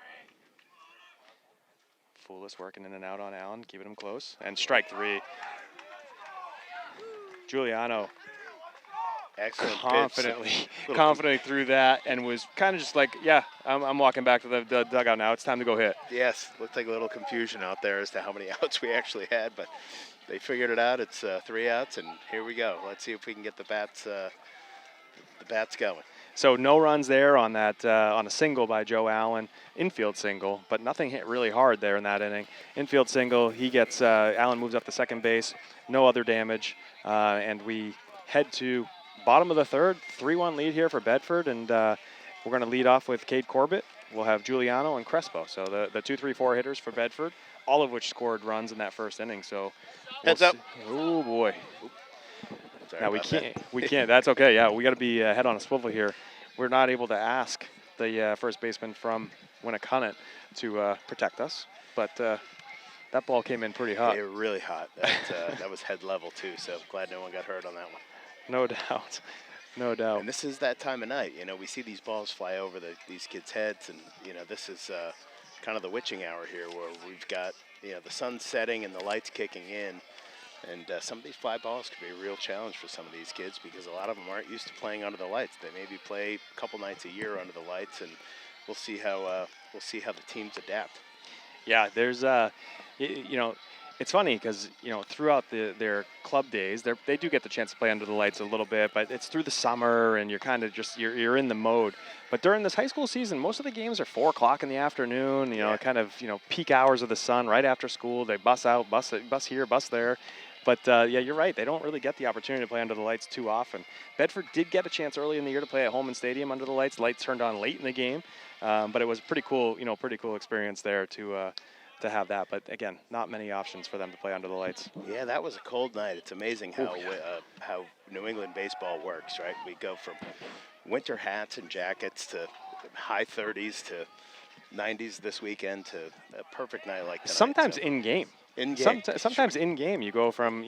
Foulis working in and out on Allen, keeping him close. And strike 3. Giuliano Excellent confidently threw that and was kind of just like, yeah, I'm walking back to the dugout now. It's time to go hit. Yes, looked like a little confusion out there as to how many outs we actually had, but they figured it out. It's 3 outs, and here we go. Let's see if we can get the bats going. So no runs there on that on a single by Joe Allen, infield single, but nothing hit really hard there in that inning. Infield single, he gets Allen moves up to second base, no other damage, and we head to bottom of the third, 3-1 lead here for Bedford, and we're going to lead off with Cade Corbett. We'll have Giuliano and Crespo. So the 2, 3, 4 hitters for Bedford, all of which scored runs in that first inning. So heads up. Oh boy. Sorry now we can't. That's okay. Yeah, we got to be head on a swivel here. We're not able to ask the first baseman from Winnacunnet to protect us, but that ball came in pretty hot. They were really hot. That was head level too. So glad no one got hurt on that one. No doubt. No doubt. And this is that time of night. We see these balls fly over these kids' heads, and this is kind of the witching hour here, where we've got the sun setting and the lights kicking in. And some of these fly balls could be a real challenge for some of these kids because a lot of them aren't used to playing under the lights. They maybe play a couple nights a year under the lights, and we'll see how the teams adapt. Yeah, there's it's funny because throughout their club days, they do get the chance to play under the lights a little bit, but it's through the summer and you're kind of just you're in the mode. But during this high school season, most of the games are 4 o'clock in the afternoon. Kind of peak hours of the sun right after school. They bus out, bus here, bus there. But yeah, you're right. They don't really get the opportunity to play under the lights too often. Bedford did get a chance early in the year to play at Holman Stadium under the lights. Lights turned on late in the game, but it was pretty cool. Pretty cool experience there to have that. But again, not many options for them to play under the lights. Yeah, that was a cold night. It's amazing how New England baseball works, right? We go from winter hats and jackets to high 30s to 90s this weekend to a perfect night like tonight. Sometimes in game. In game. Sometimes in game you go from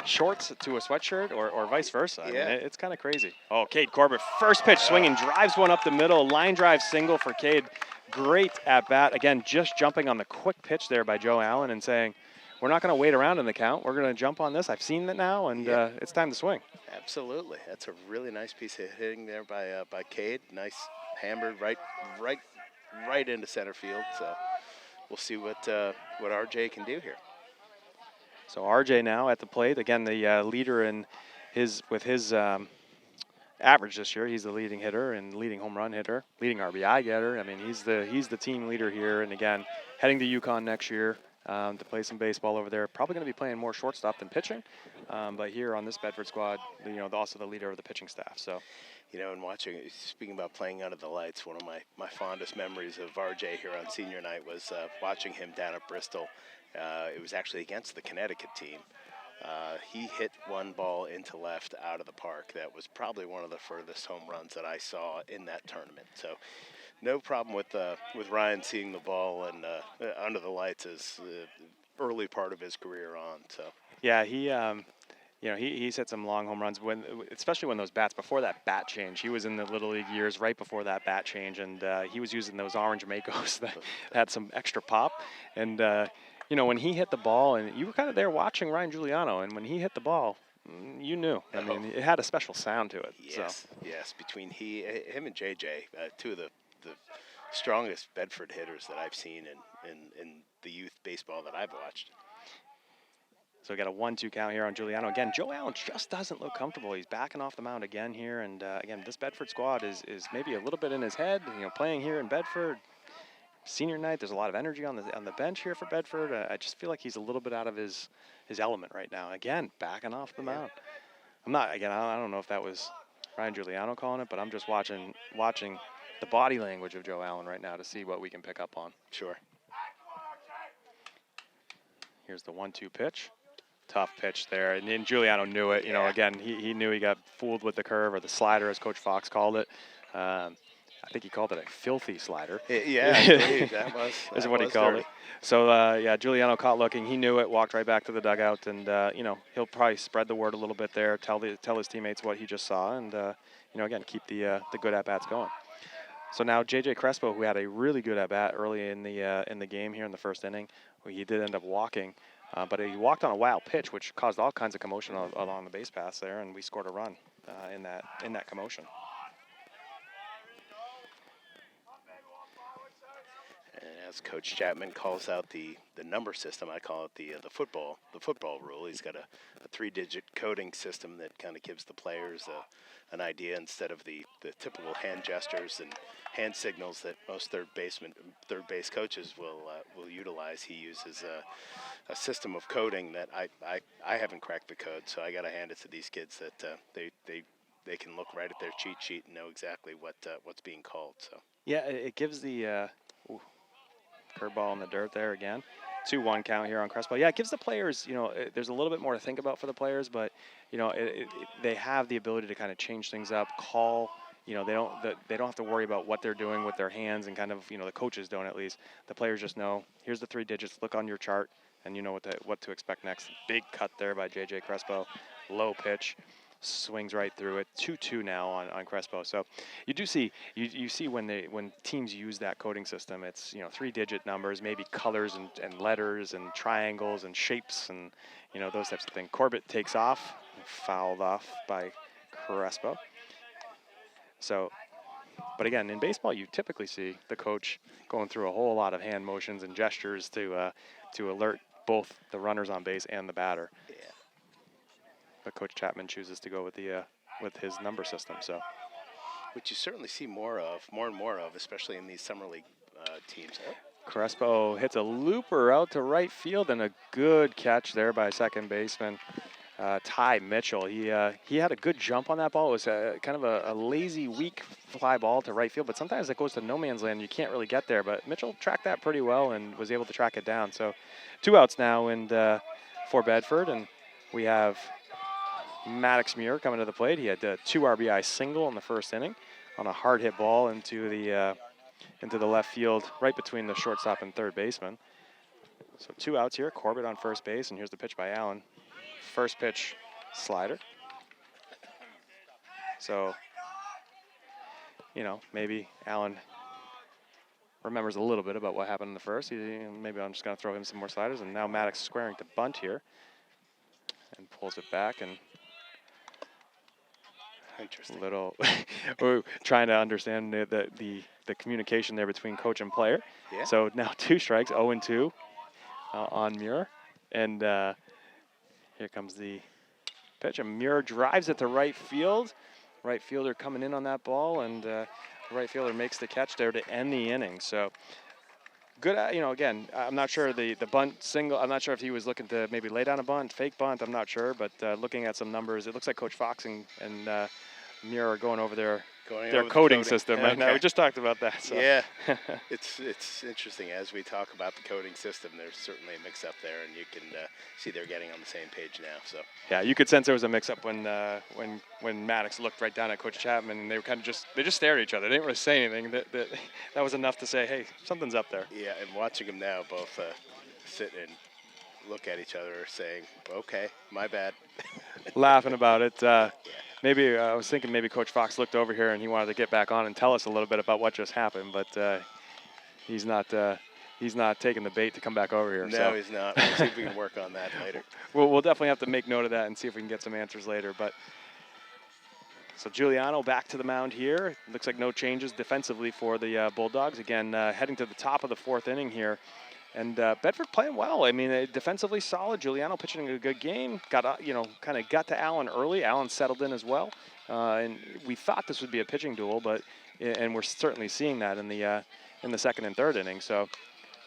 shorts to a sweatshirt or vice versa. I mean, it's kind of crazy. Oh, Cade Corbett, first pitch swinging, drives one up the middle, line drive single for Cade. Great at bat. Again, just jumping on the quick pitch there by Joe Allen and saying, we're not going to wait around in the count. We're going to jump on this. I've seen it now, and it's time to swing. Absolutely. That's a really nice piece of hitting there by Cade. Nice hammered right into center field. So we'll see what RJ can do here. So RJ now at the plate. Again, the leader in his average this year. He's the leading hitter and leading home run hitter, leading RBI getter. I mean, he's the team leader here. And again, heading to UConn next year to play some baseball over there. Probably going to be playing more shortstop than pitching. But here on this Bedford squad, also the leader of the pitching staff. So, and speaking about playing under the lights, one of my fondest memories of RJ here on senior night was watching him down at Bristol. It was actually against the Connecticut team. He hit one ball into left out of the park. That was probably one of the furthest home runs that I saw in that tournament. So no problem with Ryan seeing the ball and under the lights as early part of his career on. So yeah, he's hit some long home runs especially when those bats before that bat change. He was in the Little League years right before that bat change, and he was using those orange Makos that had some extra pop. And when he hit the ball, and you were kind of there watching Ryan Giuliano, and when he hit the ball, you knew. I mean, it had a special sound to it. Yes, yes. Between him and JJ, two of the strongest Bedford hitters that I've seen in the youth baseball that I've watched. So we got a 1-2 count here on Giuliano. Again, Joe Allen just doesn't look comfortable. He's backing off the mound again here, and again, this Bedford squad is maybe a little bit in his head. Playing here in Bedford. Senior night, there's a lot of energy on the bench here for Bedford. I just feel like he's a little bit out of his element right now. Again, backing off the mound. I don't know if that was Ryan Giuliano calling it, but I'm just watching the body language of Joe Allen right now to see what we can pick up on. Sure. Here's the 1-2 pitch. Tough pitch there, and Giuliano knew it. Again, he knew he got fooled with the curve or the slider, as Coach Fox called it. I think he called it a filthy slider. Yeah, I believe that was. Is what he called it. So, Giuliano caught looking. He knew it, walked right back to the dugout, and, he'll probably spread the word a little bit there, tell his teammates what he just saw, and, again, keep the good at-bats going. So now J.J. Crespo, who had a really good at-bat early in the game here in the first inning, he did end up walking, but he walked on a wild pitch, which caused all kinds of commotion along the base paths there, and we scored a run in that commotion. As Coach Chapman calls out the number system, I call it the football rule. He's got a 3-digit coding system that kind of gives the players an idea instead of the typical hand gestures and hand signals that most third base coaches will utilize. He uses a system of coding that I haven't cracked the code, so I got to hand it to these kids that they can look right at their cheat sheet and know exactly what's being called. So yeah, it gives the. Curveball in the dirt there again. 2-1 count here on Crespo. Yeah, it gives the players, there's a little bit more to think about for the players, but, they have the ability to kind of change things up, call, they don't have to worry about what they're doing with their hands and kind of, the coaches don't at least. The players just know, here's the 3 digits, look on your chart, and you know what to expect next. Big cut there by J.J. Crespo. Low pitch. Swings right through it. 2-2 now on Crespo. So you do see you see when teams use that coding system, it's 3-digit numbers, maybe colors and letters and triangles and shapes and those types of things. Corbett takes off, fouled off by Crespo. So, but again, in baseball, you typically see the coach going through a whole lot of hand motions and gestures to alert both the runners on base and the batter. yeah. But Coach Chapman chooses to go with his number system. So, which you certainly see more and more of, especially in these summer league teams. Crespo hits a looper out to right field, and a good catch there by second baseman Ty Mitchell. He had a good jump on that ball. It was kind of a lazy, weak fly ball to right field, but sometimes it goes to no man's land. You can't really get there, but Mitchell tracked that pretty well and was able to track it down. So 2 outs now and for Bedford, and we have Maddox Muir coming to the plate. He had a 2 RBI single in the first inning on a hard hit ball into the left field, right between the shortstop and third baseman. So 2 outs here. Corbett on first base, and here's the pitch by Allen. First pitch, slider. So, maybe Allen remembers a little bit about what happened in the first. Maybe I'm just going to throw him some more sliders, and now Maddox squaring to bunt here and pulls it back, and Interesting. we're trying to understand the communication there between coach and player. Yeah. So now 2 strikes, 0-2 on Muir, and here comes the pitch, and Muir drives it to right field. Right fielder coming in on that ball, and right fielder makes the catch there to end the inning. So good, again, I'm not sure the bunt single, I'm not sure if he was looking to maybe lay down a bunt, fake bunt, I'm not sure, but looking at some numbers, it looks like Coach Fox and Muir are going over their coding system right now. We just talked about that. So. Yeah, it's interesting. As we talk about the coding system, there's certainly a mix-up there, and you can see they're getting on the same page now. So yeah, you could sense there was a mix-up when Maddox looked right down at Coach Chapman, and they were kind of just stared at each other. They didn't really say anything. That was enough to say, hey, something's up there. Yeah, and watching them now both sit and look at each other, saying, "Okay, my bad," laughing about it. Maybe I was thinking maybe Coach Fox looked over here and he wanted to get back on and tell us a little bit about what just happened, but he's not taking the bait to come back over here. No, so. he's not. We'll see if we can work on that later. We'll definitely have to make note of that and see if we can get some answers later. But so Giuliano back to the mound here. Looks like no changes defensively for the Bulldogs. Again, heading to the top of the 4th inning here. And Bedford playing well. I mean, defensively solid. Giuliano pitching a good game. Got kind of got to Allen early. Allen settled in as well. And we thought this would be a pitching duel, and we're certainly seeing that in the second and third inning. So,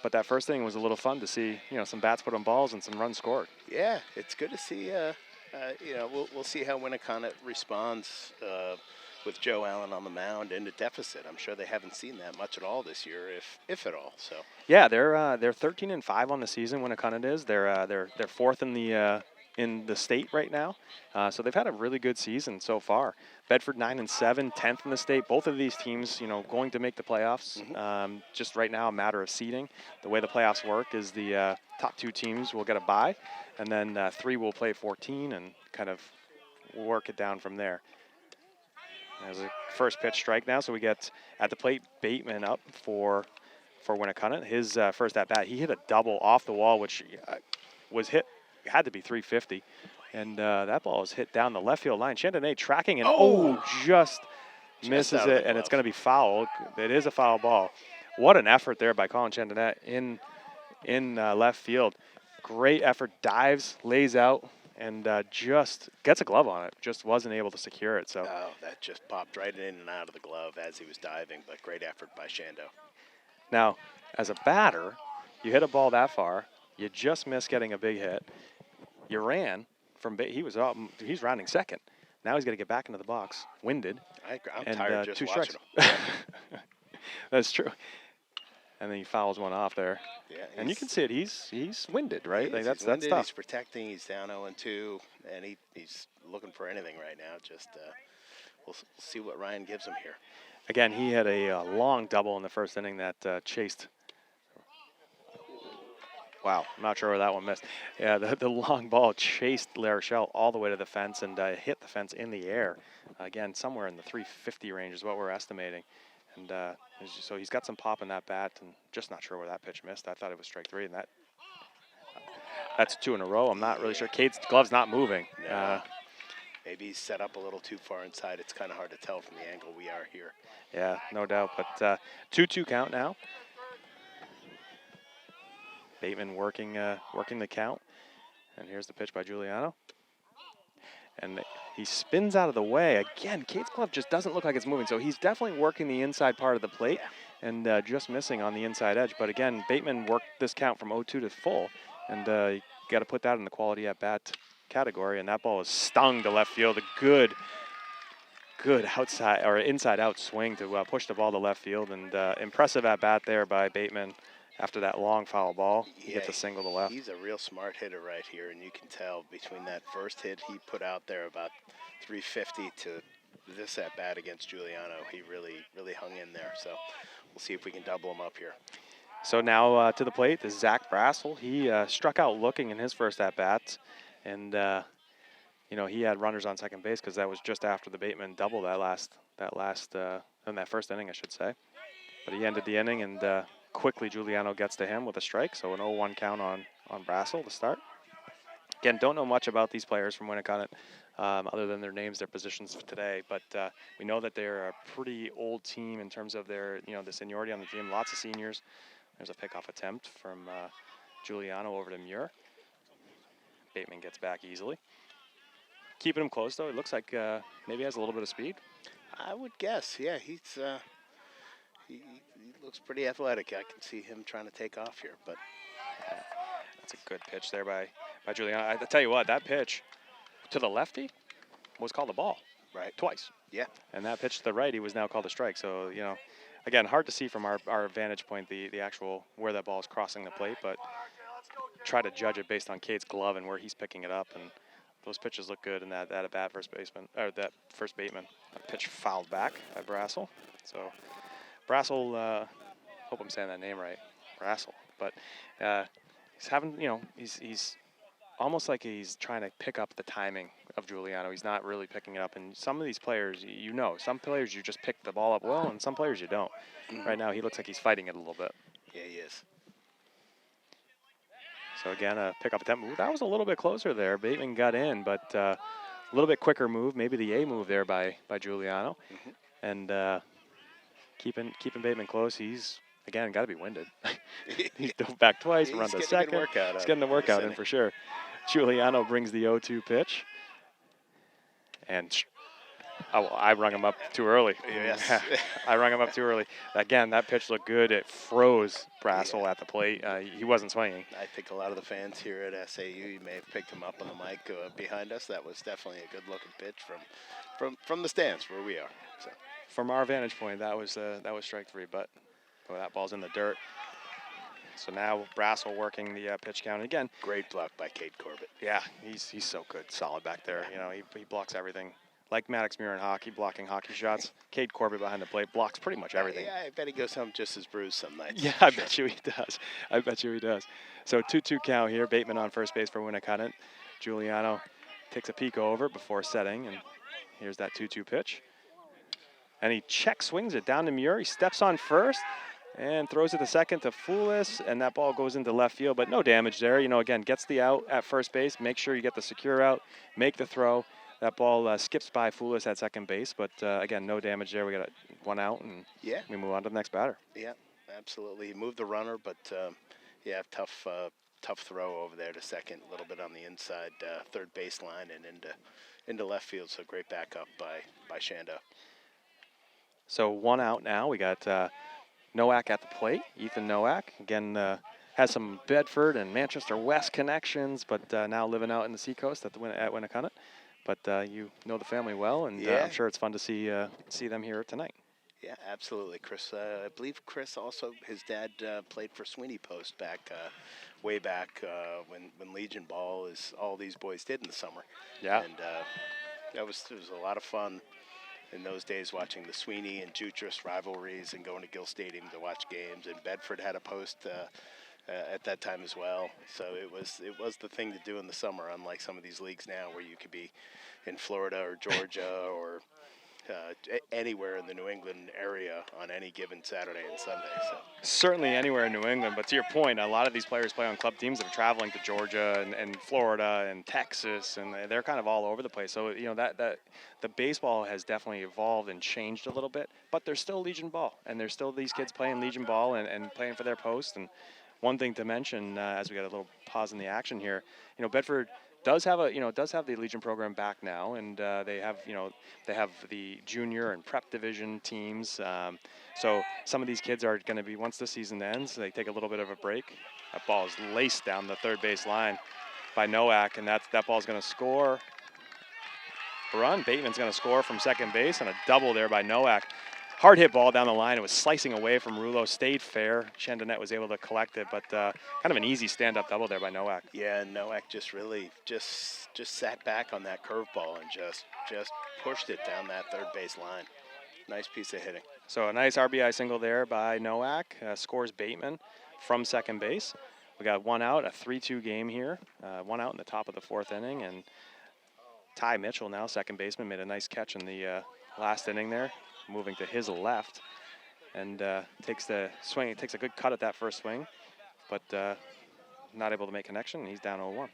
but that first inning was a little fun to see. Some bats put on balls and some runs scored. Yeah, it's good to see. We'll see how Winnacunnet responds with Joe Allen on the mound in a deficit. I'm sure they haven't seen that much at all this year, if at all. So yeah, they're 13-5 on the season. Winnacunnet is. They're 4th in the state right now. So they've had a really good season so far. Bedford 9-7, 10th in the state. Both of these teams, going to make the playoffs. Mm-hmm. Just right now, a matter of seeding. The way the playoffs work is the top 2 teams will get a bye, and then 3 will play 14 and kind of work it down from there. There's a first pitch strike now, so we get at the plate Bateman up for Winnacunnet. His first at bat, he hit a double off the wall, which was hit, had to be 350, and that ball was hit down the left field line. Chandonnet tracking and just misses it, and it's going to be foul. It is a foul ball. What an effort there by Colin Chandonnet in left field. Great effort, dives, lays out, and just gets a glove on it. Just wasn't able to secure it. So that just popped right in and out of the glove as he was diving, but great effort by Shando. Now, as a batter, you hit a ball that far, you just missed getting a big hit. You ran from he's rounding second. Now he's got to get back into the box, winded. I'm tired just 2 watching strikes. him. That's true. And then he fouls one off there. Yeah, and you can see it. He's winded, right? He's That's winded, tough. He's protecting. He's down 0-2, and he's looking for anything right now. Just we'll see what Ryan gives him here. Again, he had a long double in the first inning that chased. Wow, I'm not sure where that one missed. Yeah, the long ball chased La Rochelle all the way to the fence and hit the fence in the air. Again, somewhere in the 350 range is what we're estimating. And so he's got some pop in that bat, and just not sure where that pitch missed. I thought it was strike 3, and that's 2 in a row. I'm not really sure. Cade's glove's not moving. No. Maybe he's set up a little too far inside. It's kind of hard to tell from the angle we are here. Yeah, no doubt. But 2-2 count now. Bateman working the count. And here's the pitch by Giuliano. and he spins out of the way. Again, Cade's glove just doesn't look like it's moving, so he's definitely working the inside part of the plate and just missing on the inside edge. But again, Bateman worked this count from 0-2 to full, and you got to put that in the quality at bat category, and that ball is stung to left field. A good outside or inside out swing to push the ball to left field, and impressive at bat there by Bateman. After that long foul ball, he gets a single to left. He's a real smart hitter right here, and you can tell between that first hit he put out there about 350 to this at bat against Giuliano, he really hung in there. So we'll see if we can double him up here. So now to the plate is Zach Brassel. He struck out looking in his first at bat, and he had runners on second base because that was just after the Bateman double in that first inning, I should say. But he ended the inning, and quickly Giuliano gets to him with a strike, so an 0-1 count on Brassel to start. Again, don't know much about these players from Winnacunnet other than their names, their positions today, but we know that they're a pretty old team in terms of their, the seniority on the team, lots of seniors. There's a pickoff attempt from Giuliano over to Muir. Bateman gets back easily. Keeping him close, though. It looks like maybe he has a little bit of speed. I would guess, yeah, he looks pretty athletic. I can see him trying to take off here, but that's a good pitch there by Giuliano. I tell you what, that pitch to the lefty was called a ball. Right. Twice. Yeah. And that pitch to the righty was now called a strike. So, again, hard to see from our vantage point the actual where that ball is crossing the plate, but try to judge it based on Cade's glove and where he's picking it up, and those pitches look good in that at bat first baseman, or that first Bateman. A pitch fouled back by Brassel. So Brassel, hope I'm saying that name right, Brassel. But he's having, he's almost like he's trying to pick up the timing of Giuliano. He's not really picking it up. And some of these players, some players you just pick the ball up well, and some players you don't. Right now, he looks like he's fighting it a little bit. Yeah, he is. So again, a pickup attempt. Ooh, that was a little bit closer there. Bateman got in, but a little bit quicker move, maybe the A move there by Giuliano. And keeping Bateman close. He's, again, got to be winded. He's dove back twice, run to second. He's getting the workout in for sure. Giuliano brings the 0-2 pitch. And I rung him up too early. Yes. I rung him up too early. Again, that pitch looked good. It froze Brassel at the plate. He wasn't swinging. I think a lot of the fans here at SAU, you may have picked him up on the mic behind us. That was definitely a good-looking pitch from the stands where we are. So. From our vantage point, that was strike three, but that ball's in the dirt. So now Brassel working the pitch count again. Great block by Cade Corbett. Yeah, he's so good, solid back there. He blocks everything. Like Maddox Muir in hockey, blocking hockey shots. Cade Corbett behind the plate blocks pretty much everything. Yeah, I bet he goes home just as bruised some nights. Yeah, I bet you he does. So 2-2 count here. Bateman on first base for Winnacunnet. Giuliano takes a peek over before setting, and here's that 2-2 pitch. And he check swings it down to Muir. He steps on first and throws it to second to Foulis, and that ball goes into left field, but no damage there. Again, gets the out at first base. Make sure you get the secure out, make the throw. That ball skips by Foulis at second base, but again, no damage there. We got one out, and we move on to the next batter. Yeah, absolutely. He moved the runner, but tough throw over there to second, a little bit on the inside third baseline and into left field. So great backup by Shando. So one out now. We got Nowak at the plate. Ethan Nowak again has some Bedford and Manchester West connections, but now living out in the Seacoast at Winnacunnet. But you know the family well, and I'm sure it's fun to see them here tonight. Yeah, absolutely, Chris. I believe Chris also, his dad played for Sweeney Post way back when Legion Ball is all these boys did in the summer. Yeah, and it was a lot of fun in those days watching the Sweeney and Jutras rivalries and going to Gill Stadium to watch games. And Bedford had a post at that time as well. So it was the thing to do in the summer, unlike some of these leagues now where you could be in Florida or Georgia or anywhere in the New England area on any given Saturday and Sunday. So certainly anywhere in New England, but to your point, a lot of these players play on club teams that are traveling to Georgia and Florida and Texas, and they're kind of all over the place. So that the baseball has definitely evolved and changed a little bit, but there's still Legion Ball, and there's still these kids playing Legion Ball and playing for their post. And one thing to mention as we got a little pause in the action here, Bedford does have the Legion program back now, and they have the junior and prep division teams. So some of these kids are going to be, once the season ends, they take a little bit of a break. That ball is laced down the third base line by Nowak, and that ball is going to score. Run. Bateman's going to score from second base, and a double there by Nowak. Hard hit ball down the line. It was slicing away from Rouleau. Stayed fair. Chandonnet was able to collect it, but kind of an easy stand-up double there by Nowak. Yeah, and Nowak just really just sat back on that curveball and just pushed it down that third base line. Nice piece of hitting. So a nice RBI single there by Nowak. Scores Bateman from second base. We got one out, a 3-2 game here. One out in the top of the fourth inning, and Ty Mitchell, now second baseman, made a nice catch in the last inning there, moving to his left, and takes the swing. He takes a good cut at that first swing, but not able to make connection, and he's down 0-1.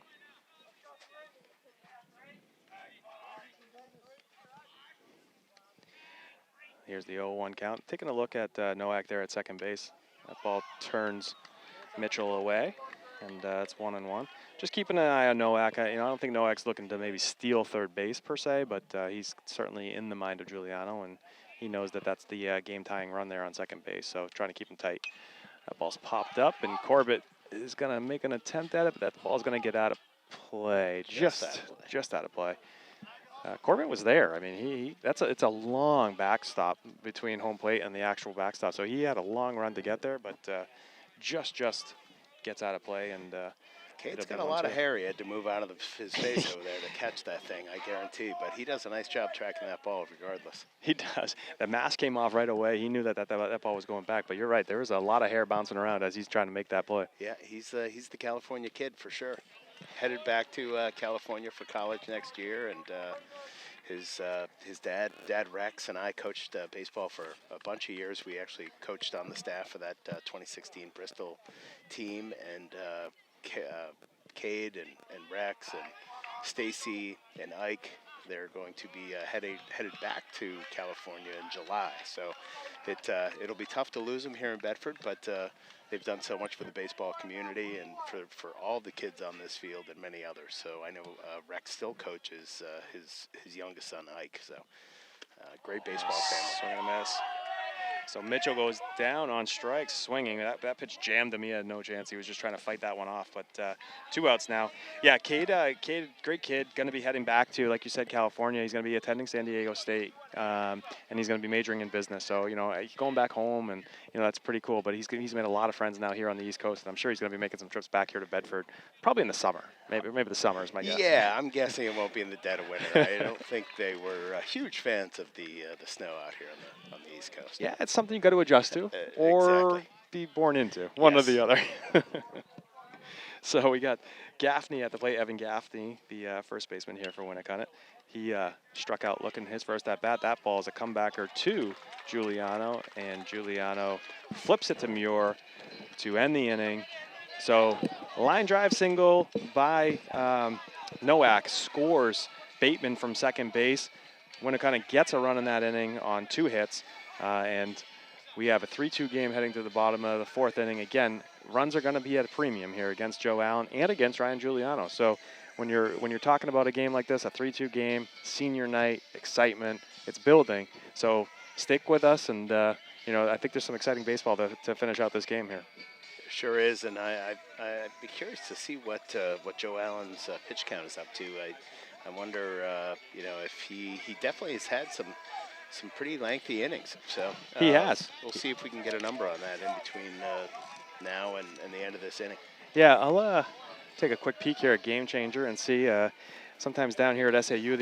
Here's the 0-1 count. Taking a look at Nowak there at second base. That ball turns Mitchell away, and it's 1-1. Just keeping an eye on Nowak. I don't think Nowak's looking to maybe steal third base per se, but he's certainly in the mind of Giuliano, and he knows that that's the game-tying run there on second base, so trying to keep him tight. That ball's popped up, and Corbett is going to make an attempt at it, but that ball's going to get out of play. Just out of play. Corbett was there. I mean, it's a long backstop between home plate and the actual backstop, so he had a long run to get there, but just gets out of play, and Cade's got a lot of hair. He had to move out of his face over there to catch that thing, I guarantee. But he does a nice job tracking that ball regardless. He does. The mask came off right away. He knew that ball was going back. But you're right. There was a lot of hair bouncing around as he's trying to make that play. Yeah, he's the California kid for sure. Headed back to California for college next year, and his dad Rex, and I coached baseball for a bunch of years. We actually coached on the staff for that 2016 Bristol team, and Cade and Rex and Stacy and Ike, they're going to be headed back to California in July. So it'll be tough to lose them here in Bedford, but they've done so much for the baseball community and for all the kids on this field and many others. So I know Rex still coaches his youngest son, Ike. So great baseball family. Swing and a miss. So Mitchell goes down on strikes, swinging. That pitch jammed him. He had no chance. He was just trying to fight that one off. But 2 outs now. Yeah, Cade, great kid. Going to be heading back to, like you said, California. He's going to be attending San Diego State, and he's going to be majoring in business. So, he's going back home, and, that's pretty cool. But he's made a lot of friends now here on the East Coast, and I'm sure he's going to be making some trips back here to Bedford, probably in the summer. Maybe the summer is my guess. Yeah, I'm guessing it won't be in the dead of winter. I don't think they were huge fans of the snow out here on the East Coast. Yeah, it's something you got to adjust to, or exactly. be born into, one or the other. So we got Gaffney at the plate, Evan Gaffney, the first baseman here for Winnacunnet. He struck out looking his first at bat. That ball is a comebacker to Giuliano, and Giuliano flips it to Muir to end the inning. So line drive single by Nowak, scores Bateman from second base. Winnacunnet gets a run in that inning on 2 hits, and we have a 3-2 game heading to the bottom of the fourth inning. Again, runs are going to be at a premium here against Joe Allen and against Ryan Giuliano. So when you're talking about a game like this, a 3-2 game, senior night, excitement, it's building. So stick with us, and I think there's some exciting baseball to finish out this game here. Sure is, and I'd be curious to see what Joe Allen's pitch count is up to. I wonder, if he definitely has had some pretty lengthy innings. So he has. We'll see if we can get a number on that in between now and the end of this inning. Yeah, I'll take a quick peek here at Game Changer and see. Sometimes down here at SAU,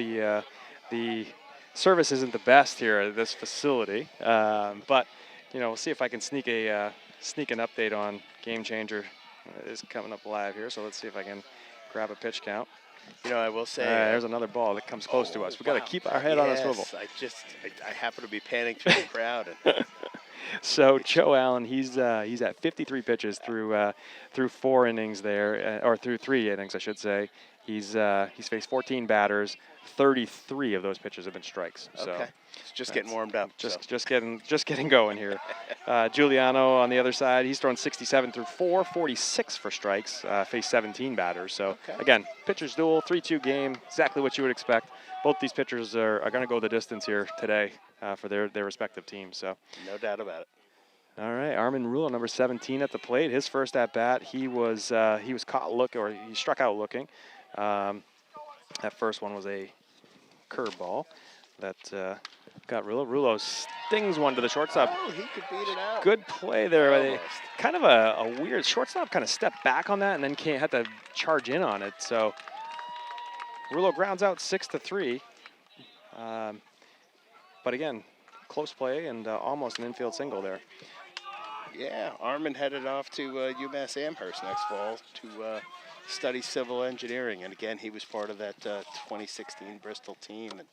the service isn't the best here at this facility, but we'll see if I can sneak an update on Game Changer. It is coming up live here, so let's see if I can grab a pitch count. I will say there's another ball that comes close to us. We've got to keep our head on a swivel. I happen to be panning through the crowd. And so Joe Allen, he's at 53 pitches through 4 innings there, or through 3 innings, I should say. He's faced 14 batters, 33 of those pitches have been strikes. So Okay. It's just getting warmed up. just getting going here. Giuliano on the other side, he's thrown 67 through 4, 46 for strikes, faced 17 batters. So again, pitchers duel, 3-2 game, exactly what you would expect. Both these pitchers are going to go the distance here today for their respective teams. So No doubt about it. all right, Armin Rulo, number 17 at the plate. His first at bat, he was caught he struck out looking. That first one was a curveball that got Rulo. Rulo stings one to the shortstop. Oh, he could beat it out. Good play there. Almost. Kind of a weird shortstop kind of stepped back on that and then had to charge in on it. So Rulo grounds out 6-3. But again, close play and almost an infield single there. Yeah, Armin headed off to UMass Amherst next fall to study civil engineering. And again, he was part of that 2016 Bristol team. And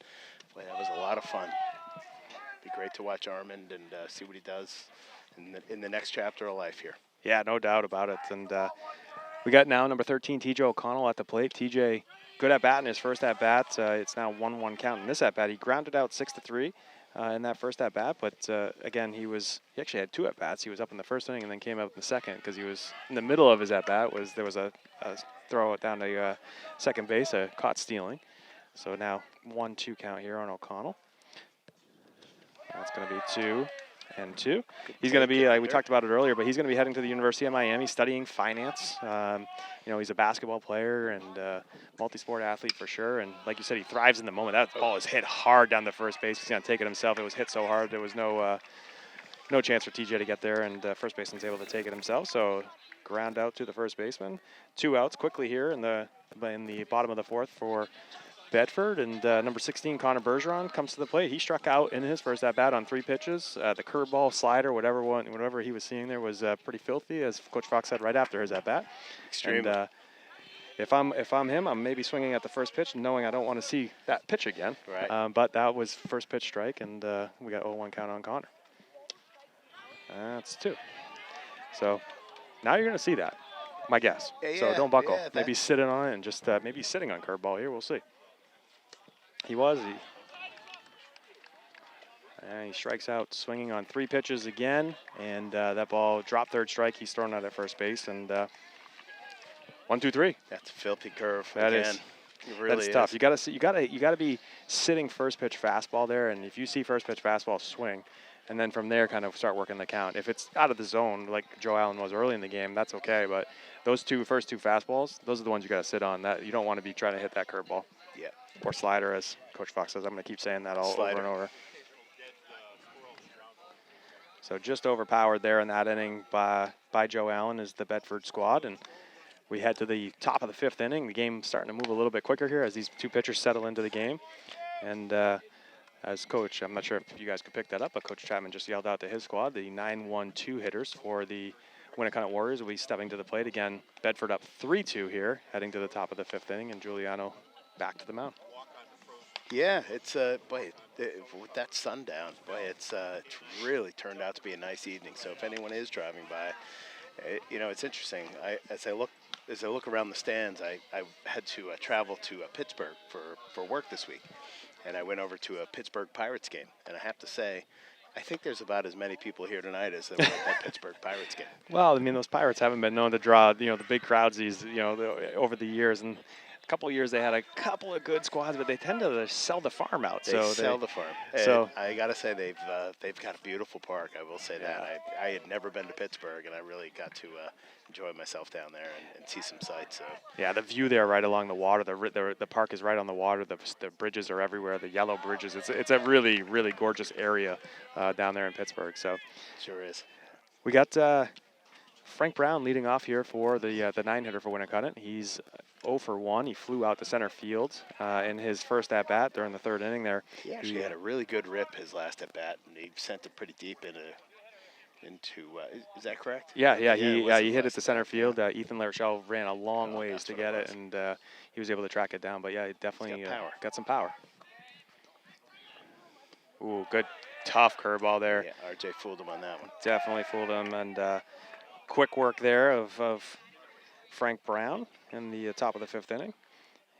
boy, that was a lot of fun. Be great to watch Armin and see what he does in the next chapter of life here. Yeah, no doubt about it. And we got now number 13, TJ O'Connell at the plate. TJ, good at bat in his first at bat. It's now 1-1 count in this at bat. He grounded out 6-3 in that first at bat, but again, he actually had 2 at bats. He was up in the first inning and then came out in the second because he was in the middle of his at bat. There was a throw down to second base, caught stealing. So now 1-2 count here on O'Connell. That's going to be 2-2. He's going to be, we talked about it earlier, but he's going to be heading to the University of Miami studying finance. He's a basketball player and multi-sport athlete for sure. And like you said, he thrives in the moment. That ball is hit hard down the first base. He's going to take it himself. It was hit so hard there was no chance for TJ to get there, and first baseman's able to take it himself. So ground out to the first baseman. 2 outs quickly here in the bottom of the fourth for Bedford, and number 16, Conor Bergeron, comes to the plate. He struck out in his first at-bat on 3 pitches. The curveball, slider, whatever he was seeing there was pretty filthy, as Coach Fox said right after his at-bat. Extremely. And if I'm him, I'm maybe swinging at the first pitch, knowing I don't want to see that pitch again. Right. But that was first pitch strike, and we got 0-1 count on Conor. That's 2. So now you're going to see that, my guess. So don't buckle. Maybe sitting on it and just maybe sitting on curveball here. We'll see. He strikes out swinging on 3 pitches again, and that ball dropped third strike. He's thrown out at first base, and 1-2-3. That's a filthy curve. That again. is. It really That's is. tough. You gotta be sitting first pitch fastball there, and if you see first pitch fastball, swing, and then from there kind of start working the count. If it's out of the zone like Joe Allen was early in the game, that's okay. But those first two fastballs, those are the ones you gotta sit on. That you don't want to be trying to hit that curveball. Yeah. Or slider, as Coach Fox says. I'm going to keep saying that over and over. So just overpowered there in that inning by Joe Allen is the Bedford squad. And we head to the top of the 5th inning. The game's starting to move a little bit quicker here as these 2 pitchers settle into the game. And as Coach, I'm not sure if you guys could pick that up, but Coach Chapman just yelled out to his squad, the 9-1-2 hitters for the Winnacunnet Warriors will be stepping to the plate again. Bedford up 3-2 here, heading to the top of the 5th inning, and Giuliano back to the mound. Yeah, it's with that sundown, it's really turned out to be a nice evening. So if anyone is driving by, it's interesting. As I look around the stands, I had to travel to Pittsburgh for work this week, and I went over to a Pittsburgh Pirates game, and I have to say, I think there's about as many people here tonight as there were at that Pittsburgh Pirates game. Well, I mean, those Pirates haven't been known to draw, the big crowds over the years, and a couple of years they had a couple of good squads, but they tend to sell the farm out. They sell the farm. So I gotta say they've got a beautiful park. I will say that. I had never been to Pittsburgh, and I really got to enjoy myself down there and see some sights. So. Yeah, the view there right along the water. The park is right on the water. The bridges are everywhere. The yellow bridges. It's a really, really gorgeous area down there in Pittsburgh. So Sure is. We got Frank Brown leading off here for the 9-hitter for Winnacunnet. He's 0 for 1. He flew out to center field in his first at bat during the 3rd inning there. He actually had a really good rip his last at bat, and he sent it pretty deep into. Is that correct? Yeah. He hit it to center field. Ethan Larochelle ran a long ways to get it, and he was able to track it down. But yeah, he definitely got some power. Ooh, good, tough curveball there. Yeah, RJ fooled him on that one. Definitely fooled him, and quick work there of Frank Brown in the top of the 5th inning.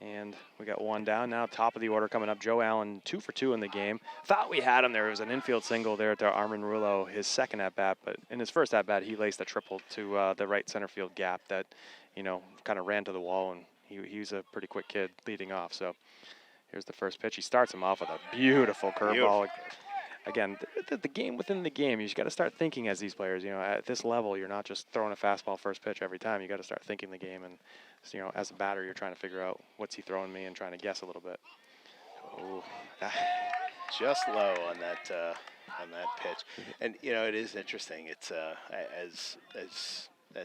And we got one down now. Top of the order coming up. Joe Allen, 2 for 2 in the game. Thought we had him there. It was an infield single there to Armin Rulo, his second at bat. But in his first at bat, he laced a triple to the right center field gap that, kind of ran to the wall. And he's a pretty quick kid leading off. So here's the first pitch. He starts him off with a beautiful curveball. Again, the game within the game, you just got to start thinking as these players. At this level, you're not just throwing a fastball first pitch every time. You got to start thinking the game, and as a batter, you're trying to figure out what's he throwing me and trying to guess a little bit. Oh, just low on that pitch, and it is interesting. It's as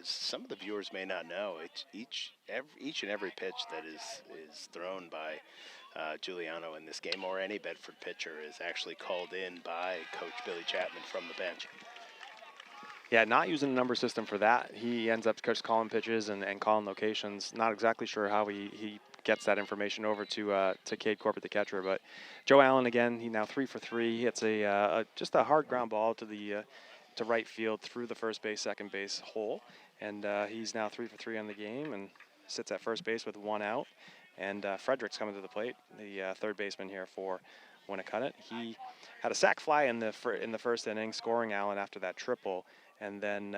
some of the viewers may not know, it's each and every pitch that is thrown by Giuliano in this game, or any Bedford pitcher, is actually called in by Coach Billy Chapman from the bench. Yeah, not using the number system for that. He ends up just calling pitches and calling locations. Not exactly sure how he gets that information over to Cade Corbett, the catcher. But Joe Allen, again, he now 3 for 3. He hits just a hard ground ball to right field through the first base, second base hole. And he's now 3 for 3 on the game and sits at first base with 1 out. And Frederick's coming to the plate, the third baseman here for Winnacunnet. He had a sac fly in the first inning, scoring Allen after that triple, and then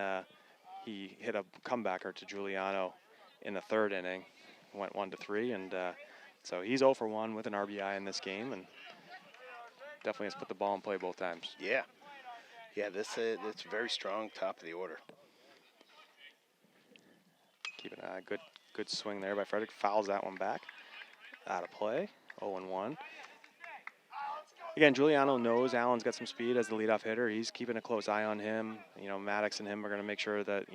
he hit a comebacker to Giuliano in the third inning, went 1-3, and so he's 0 for 1 with an RBI in this game, and definitely has put the ball in play both times. Yeah, it's very strong top of the order. Keeping a good swing there by Frederick. Fouls that one back. Out of play. 0-1. Again, Giuliano knows Allen's got some speed as the leadoff hitter. He's keeping a close eye on him. Maddox and him are going to make sure that,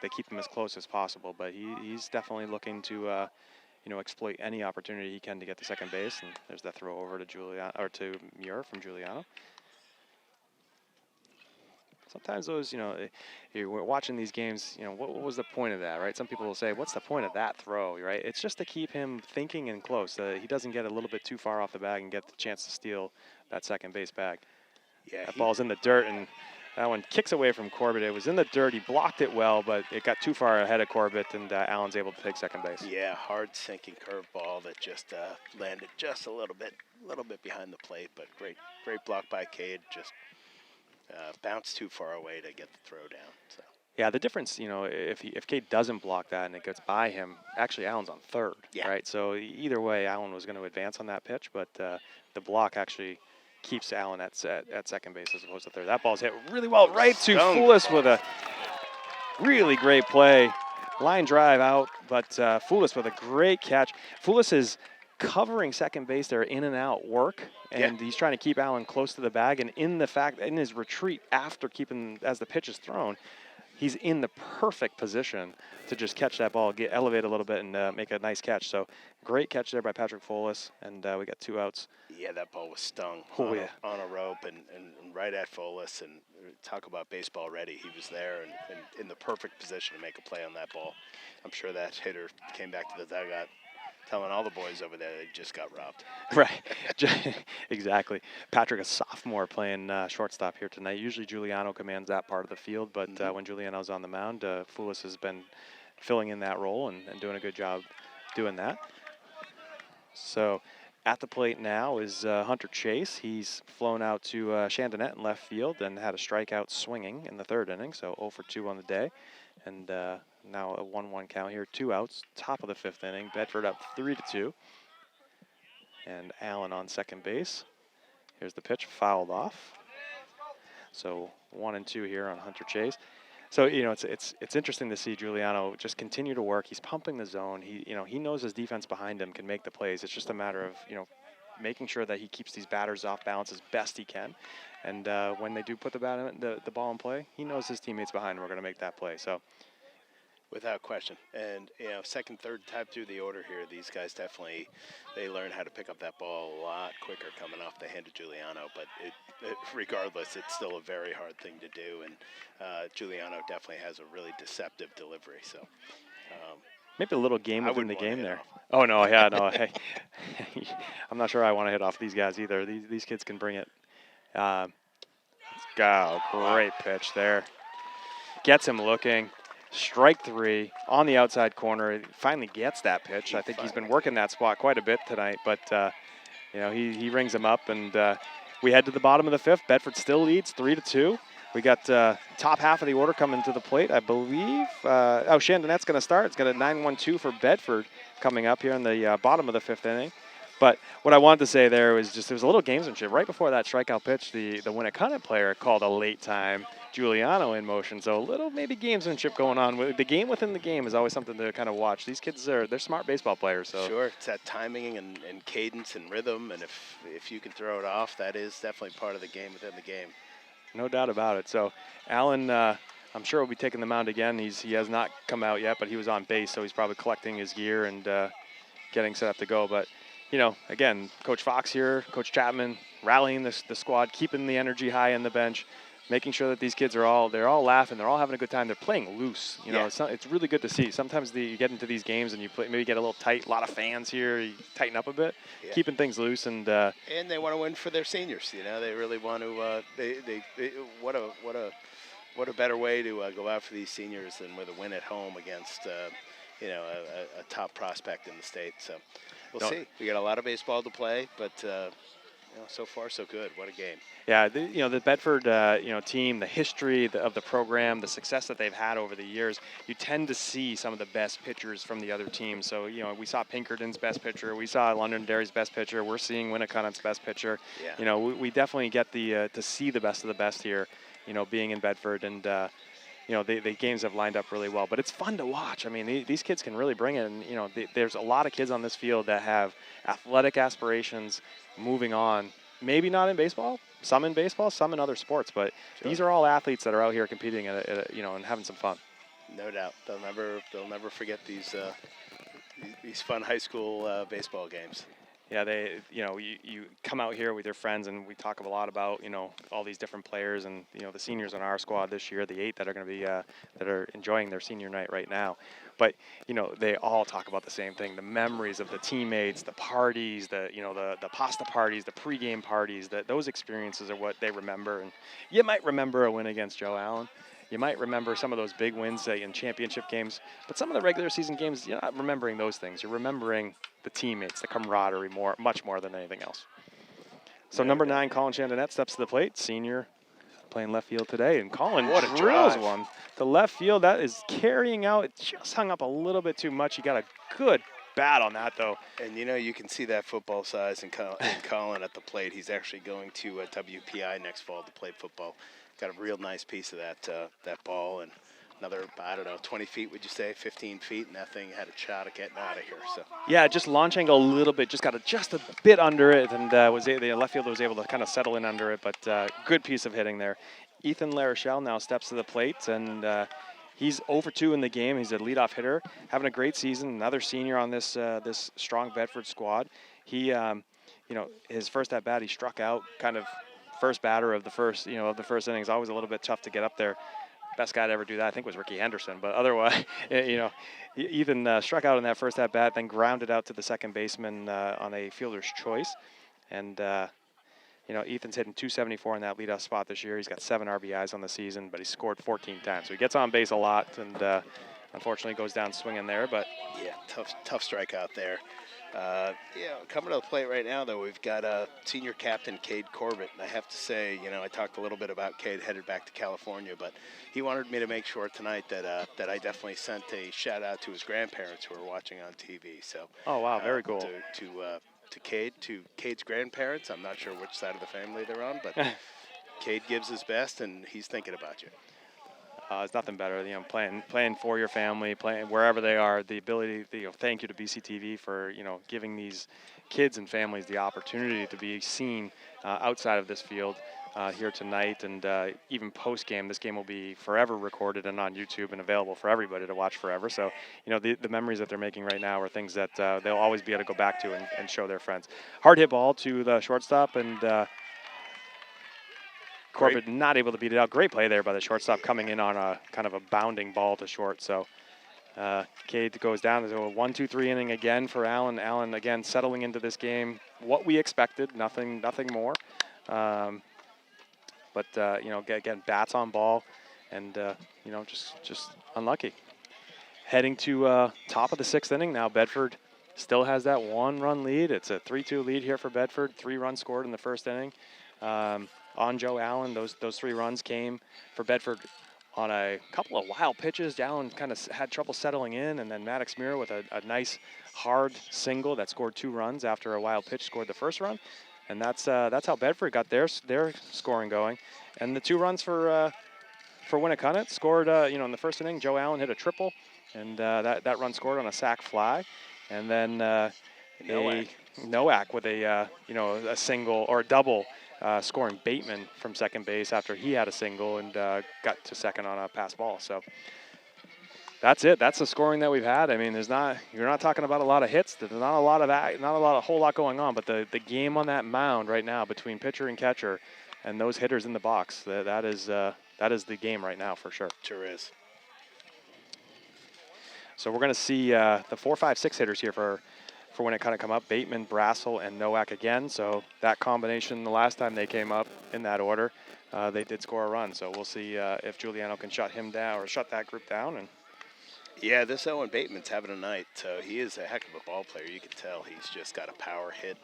they keep him as close as possible. But he's definitely looking to, exploit any opportunity he can to get to second base. And there's that throw over to Muir from Giuliano. Sometimes those, you're watching these games, what was the point of that, right? Some people will say, what's the point of that throw, right? It's just to keep him thinking and close, so that he doesn't get a little bit too far off the bag and get the chance to steal that second base bag. Yeah, that ball's in the dirt, and that one kicks away from Corbett. It was in the dirt. He blocked it well, but it got too far ahead of Corbett, and Allen's able to take second base. Yeah, hard sinking curveball that just landed just a little bit behind the plate, but great block by Cade. Just bounced too far away to get the throw down. So. Yeah, the difference, if Cade doesn't block that and it gets by him, actually Allen's on third, right? So either way, Allen was going to advance on that pitch, but the block actually keeps Allen at second base as opposed to third. That ball's hit really well right to Foulis with a really great play. Line drive out, but Foulis with a great catch. Foulis is covering second base there, in and out work, and he's trying to keep Allen close to the bag. And in his retreat after as the pitch is thrown, he's in the perfect position to just catch that ball, get elevated a little bit, and make a nice catch. So great catch there by Patrick Foulis, and we got 2 outs. Yeah, that ball was stung on a rope and right at Foulis. And talk about baseball ready. He was there and in the perfect position to make a play on that ball. I'm sure that hitter came back to the dugout telling all the boys over there they just got robbed. Right, exactly. Patrick, a sophomore, playing shortstop here tonight. Usually Giuliano commands that part of the field, but when Giuliano's on the mound, Foulis has been filling in that role and doing a good job doing that. So at the plate now is Hunter Chase. He's flown out to Chandonnet in left field and had a strikeout swinging in the third inning, so 0 for 2 on the day. And now a 1-1 count here, 2 outs, top of the 5th inning. Bedford up 3-2. And Allen on second base. Here's the pitch, fouled off. So 1-2 here on Hunter Chase. So it's interesting to see Giuliano just continue to work. He's pumping the zone. He knows his defense behind him can make the plays. It's just a matter of making sure that he keeps these batters off balance as best he can. And when they do put the ball in play, he knows his teammates behind him are going to make that play. So, without question. And second, third time through the order here, these guys definitely they learn how to pick up that ball a lot quicker coming off the hand of Giuliano. But regardless, it's still a very hard thing to do. And Giuliano definitely has a really deceptive delivery. So. Maybe a little game within the game there. Oh, no, yeah, no. Hey, I'm not sure I want to hit off these guys either. These kids can bring it. Let's go. Great pitch there. Gets him looking. Strike 3 on the outside corner. He finally gets that pitch. I think he's been working that spot quite a bit tonight, but he rings him up, and we head to the bottom of the 5th. Bedford still leads 3-2. We got top half of the order coming to the plate, I believe. Chandonette's going to start. It's got a 9-1-2 for Bedford coming up here in the bottom of the 5th inning. But what I wanted to say there was just there was a little gamesmanship. Right before that strikeout pitch, the Winnacunnet player called a late time Giuliano in motion. So a little maybe gamesmanship going on. The game within the game is always something to kind of watch. These kids they're smart baseball players. So sure, it's that timing and cadence and rhythm, and if you can throw it off, that is definitely part of the game within the game. No doubt about it. So Allen, I'm sure will be taking the mound again. He has not come out yet, but he was on base, so he's probably collecting his gear and getting set up to go. But again, Coach Fox here, Coach Chapman rallying the squad, keeping the energy high in the bench, making sure that these kids are all laughing, they're all having a good time, they're playing loose. It's really good to see. Sometimes you get into these games and you maybe get a little tight, a lot of fans here, you tighten up a bit, keeping things loose, and they want to win for their seniors. They really want to. What a better way to go out for these seniors than with a win at home against a top prospect in the state. So we'll see. We got a lot of baseball to play, but so far so good. What a game. Yeah, the Bedford team, the history of the program, the success that they've had over the years, you tend to see some of the best pitchers from the other teams. So we saw Pinkerton's best pitcher, we saw Londonderry's best pitcher, we're seeing Winnacunnet's best pitcher. Yeah. We definitely get to see the best of the best here. Being in Bedford, and the games have lined up really well. But it's fun to watch. I mean, these kids can really bring it. And there's a lot of kids on this field that have athletic aspirations, moving on. Maybe not in baseball, some in baseball, some in other sports. But these are all athletes that are out here competing and having some fun. No doubt, they'll never forget these fun high school baseball games. Yeah, you come out here with your friends, and we talk a lot about all these different players, and the seniors on our squad this year, the 8 that are going to be that are enjoying their senior night right now. But they all talk about the same thing: the memories of the teammates, the parties, the pasta parties, the pregame parties. Those experiences are what they remember. And you might remember a win against Joe Allen. You might remember some of those big wins in championship games, but some of the regular season games, you're not remembering those things. You're remembering the teammates, the camaraderie, much more than anything else. So number 9, Colin Chandonette steps to the plate, senior, playing left field today, and Colin drills one to left field. That is carrying out. It just hung up a little bit too much. He got a good bat on that, though. And you can see that football size in Colin at the plate. He's actually going to WPI next fall to play football. Got a real nice piece of that ball, and another, 20 feet, would you say, 15 feet, and that thing had a shot at getting out of here. So yeah, just launch angle a little bit, just got just a bit under it, and the left fielder was able to kind of settle in under it, but good piece of hitting there. Ethan LaRochelle now steps to the plate, and he's 0-for-2 in the game. He's a leadoff hitter, having a great season. Another senior on this strong Bedford squad. He, his first at bat, he struck out, kind of first batter of the first inning. Is always a little bit tough to get up there. Best guy to ever do that, I think, was Ricky Henderson. But otherwise, Ethan struck out in that first at bat, then grounded out to the second baseman on a fielder's choice. And Ethan's hitting .274 in that leadoff spot this year. He's got 7 RBIs on the season, but he scored 14 times. So he gets on base a lot, and unfortunately goes down swinging there. But yeah, tough strikeout there. Coming to the plate right now, though, we've got senior captain Cade Corbett. And I have to say, I talked a little bit about Cade headed back to California, but he wanted me to make sure tonight that I definitely sent a shout out to his grandparents who are watching on TV. So oh wow, very cool. To Cade's grandparents. I'm not sure which side of the family they're on, but Cade gives his best, and he's thinking about you. It's nothing better, playing for your family, playing wherever they are. The ability, thank you to BCTV for giving these kids and families the opportunity to be seen outside of this field here tonight, and even post game. This game will be forever recorded and on YouTube and available for everybody to watch forever. So the memories that they're making right now are things that they'll always be able to go back to and show their friends. Hard hit ball to the shortstop, and Corbett not able to beat it out. Great play there by the shortstop, coming in on a kind of a bounding ball to short. So Cade goes down. There's a 1-2-3 inning again for Allen. Allen again settling into this game. What we expected, nothing more. But again, bats on ball. and just unlucky. Heading to top of the 6th inning now. Bedford still has that 1-run lead. It's a 3-2 lead here for Bedford. 3 runs scored in the 1st inning. On Joe Allen, those 3 runs came for Bedford on a couple of wild pitches. Allen kind of had trouble settling in, and then Maddox Muir with a nice hard single that scored 2 runs after a wild pitch scored the 1st run, and that's how Bedford got their scoring going. And the 2 runs for Winnacunnet scored in the 1st inning. Joe Allen hit a triple, and that run scored on a sac fly, and then Nowak with a single or a double. Scoring Bateman from second base after he had a single and got to second on a pass ball. So that's it. That's the scoring that we've had. I mean, you're not talking about a lot of hits. There's not a whole lot going on. But the game on that mound right now between pitcher and catcher, and those hitters in the box, that is the game right now for sure. Sure is. So we're going to see the 4, 5, 6 hitters here for when it kind of come up. Bateman, Brassel, and Nowak again. So that combination, the last time they came up in that order, they did score a run. So we'll see if Giuliano can shut him down or shut that group down. And yeah, this Owen Bateman's having a night. So he is a heck of a ball player. You can tell he's just got a power hit,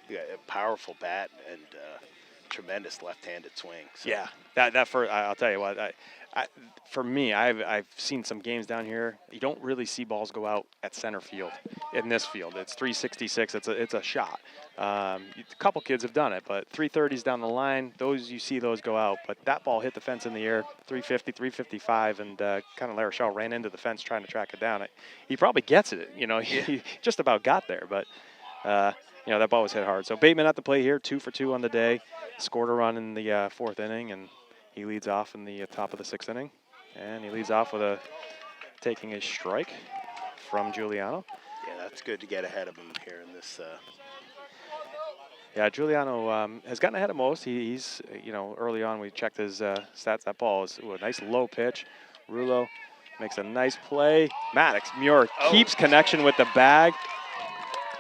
he got a powerful bat, and tremendous left-handed swing. So. Yeah, I'll tell you what. For me, I've seen some games down here. You don't really see balls go out at center field. In this field, it's 366. It's a shot. A couple kids have done it, but 330s down the line, you see those go out. But that ball hit the fence in the air, 350, 355, and kind of LaRochelle ran into the fence trying to track it down. He probably gets it. He just about got there, but that ball was hit hard. So Bateman at the plate here, 2 for 2 on the day, scored a run in the 4th inning, and he leads off in the top of the 6th inning, and he leads off with taking a strike from Giuliano. Yeah, that's good to get ahead of him here in this. Yeah, Giuliano has gotten ahead of most. He's early on we checked his stats. That ball is a nice low pitch. Rulo makes a nice play. Maddox Muir keeps connection with the bag.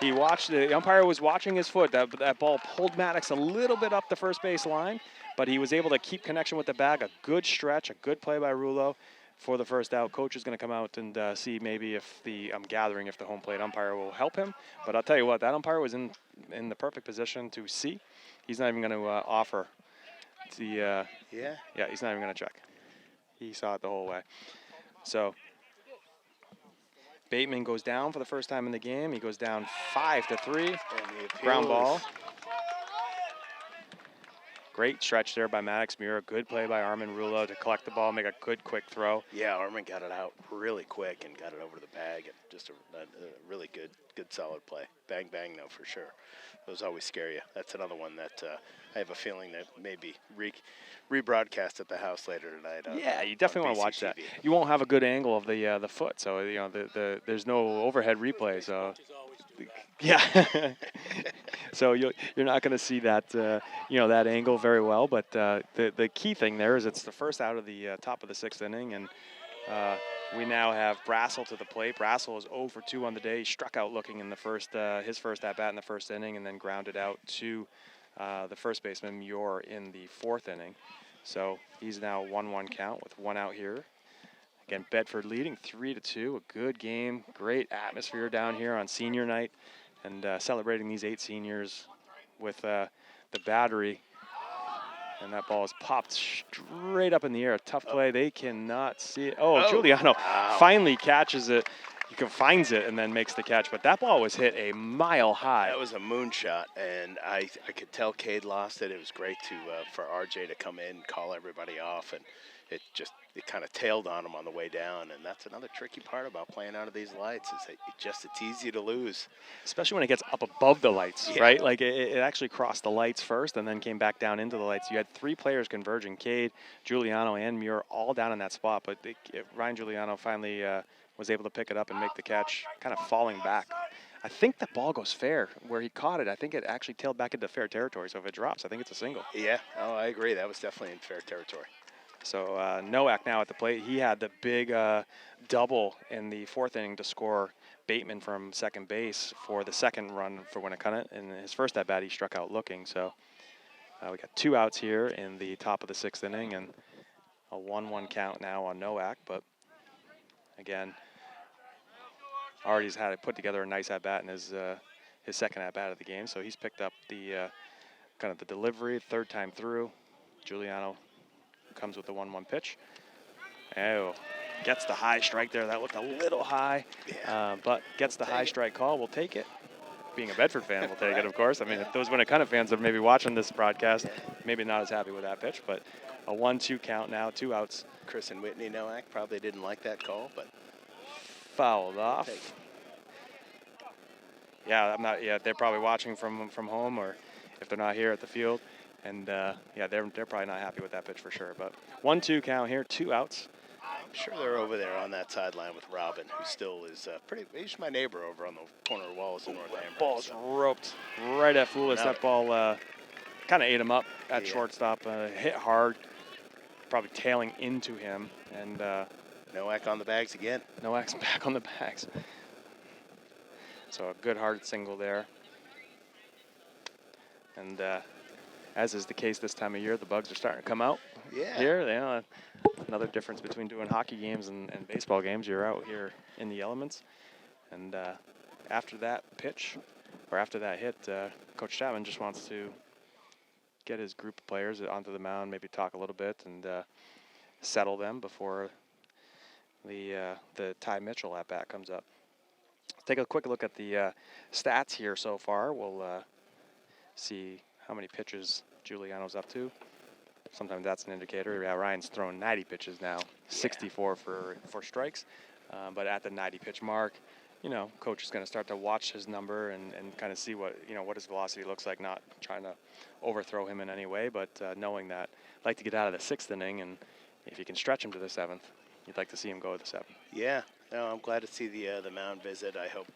The umpire was watching his foot. That ball pulled Maddox a little bit up the first base line, but he was able to keep connection with the bag. A good stretch, a good play by Rulo for the first out. Coach is going to come out and see maybe if I'm gathering if the home plate umpire will help him. But I'll tell you what, that umpire was in the perfect position to see. He's not even going to offer the. Yeah, he's not even going to check. He saw it the whole way. So Bateman goes down for the first time in the game. He goes down 5-3. Ground ball. Great stretch there by Maddox Muir. Good play by Armin Rulo to collect the ball, make a good quick throw. Yeah, Armin got it out really quick and got it over the bag. And just a really good solid play. Bang, bang, though, for sure. Those always scare you. That's another one that I have a feeling that maybe rebroadcast at the house later tonight. Yeah, you definitely want to watch that. You won't have a good angle of the foot, so there's no overhead replay. So yeah, so you're not going to see that that angle very well. But the key thing there is it's the first out of the top of the 6th inning, and we now have Brassel to the plate. Brassel is 0 for 2 on the day. He struck out looking in his first at bat in the 1st inning, and then grounded out to the first baseman Muir in the 4th inning. So he's now 1-1 count with 1 out here. Again, Bedford leading 3-2. A good game, great atmosphere down here on senior night, and celebrating these 8 seniors with the battery. And that ball is popped straight up in the air. A tough play. They cannot see it. Giuliano finally catches it. He finds it and then makes the catch. But that ball was hit a mile high. That was a moonshot, and I could tell Cade lost it. It was great for RJ to come in, call everybody off, and it kind of tailed on him on the way down. And that's another tricky part about playing out of these lights is that it's easy to lose. Especially when it gets up above the lights, right? Like it actually crossed the lights first and then came back down into the lights. You had 3 players converging, Cade, Giuliano, and Muir, all down in that spot. But Ryan Giuliano finally was able to pick it up and make the catch, kind of falling back. I think the ball goes fair. Where he caught it, I think it actually tailed back into fair territory. So if it drops, I think it's a single. Yeah, I agree. That was definitely in fair territory. So Nowak now at the plate. He had the big double in the 4th inning to score Bateman from second base for the 2nd run for Winnacunnet. In his first at bat, he struck out looking. So we got 2 outs here in the top of the 6th inning, and A 1-1 count now on Nowak, but again, already's had to put together a nice at-bat in his second at-bat of the game, so he's picked up the kind of the delivery, third time through. Giuliano comes with the 1-1 pitch. Oh, gets the high strike there. That looked a little high, but gets the high strike call. We'll take it. Being a Bedford fan, we'll take it, of course. I mean, if those Winnacunnet fans are maybe watching this broadcast, maybe not as happy with that pitch, but a 1-2 count now, 2 outs. Chris and Whitney Nowak probably didn't like that call, but Fouled off. Yeah, I'm not. Yeah, they're probably watching from home, or if they're not here at the field, and yeah, they're probably not happy with that pitch for sure. But 1-2 count here, 2 outs. I'm sure they're over there on that sideline with Robin, who still is he's my neighbor over on the corner of Wallace and North Amherst. Ball's roped right at Foulis. That ball kind of ate him up at shortstop. Hit hard, probably tailing into him, and Nowak on the bags again. Nowak's back on the bags. So a good hard single there. And as is the case this time of year, the bugs are starting to come out. Yeah. Here, another difference between doing hockey games and baseball games. You're out here in the elements. And after that pitch, or after that hit, Coach Chapman just wants to get his group of players onto the mound, maybe talk a little bit, and settle them before the Ty Mitchell at bat comes up. Take a quick look at the stats here so far. We'll see how many pitches Giuliano's up to. Sometimes that's an indicator. Yeah, Ryan's thrown 90 pitches now, 64 for strikes. But at the 90 pitch mark, coach is going to start to watch his number and kind of see what his velocity looks like, not trying to overthrow him in any way, but knowing that I'd like to get out of the 6th inning, and if you can stretch him to the 7th, you'd like to see him go to the 7th. Yeah, no, I'm glad to see the mound visit. I hope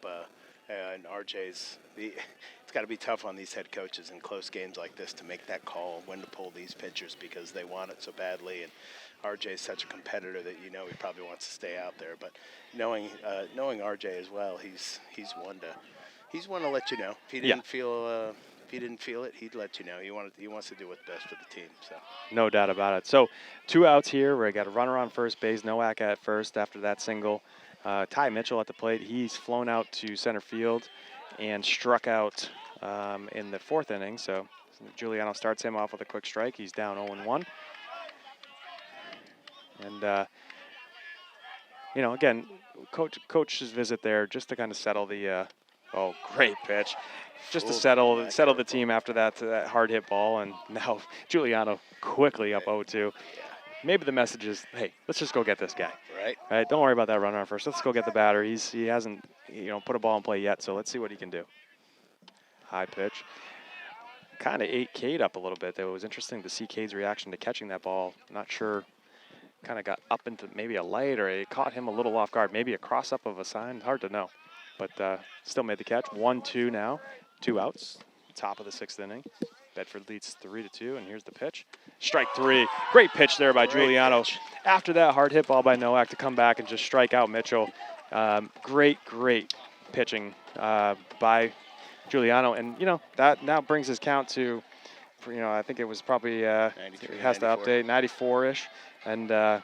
and RJ's it's got to be tough on these head coaches in close games like this to make that call when to pull these pitchers because they want it so badly. And RJ's such a competitor that he probably wants to stay out there. But knowing RJ as well, he's one to let you know. If he didn't feel it, he'd let you know. He wants to do what's best for the team. So no doubt about it. So 2 outs here. We got a runner on first base. Nowak at first after that single. Ty Mitchell at the plate. He's flown out to center field and struck out in the 4th inning. So Giuliano starts him off with a quick strike. He's down 0-1. And again, coach's visit there just to kind of settle the. Great pitch. Just to settle the team after that hard hit ball, and now Giuliano quickly up 0-2. Maybe the message is, hey, let's just go get this guy. Right. Don't worry about that runner first. Let's go get the batter. He hasn't put a ball in play yet, so let's see what he can do. High pitch. Kind of ate Cade up a little bit. It was interesting to see Cade's reaction to catching that ball. Not sure. Kind of got up into maybe a light, or it caught him a little off guard. Maybe a cross up of a sign. Hard to know. But still made the catch. 1-2 now. 2 outs. Top of the 6th inning. Bedford leads 3-2, and here's the pitch. Strike 3. Great pitch there by Giuliano. After that hard hit ball by Nowak to come back and just strike out Mitchell. Great pitching by Giuliano. And, that now brings his count to, I think it was probably, he has to update, 94-ish. And,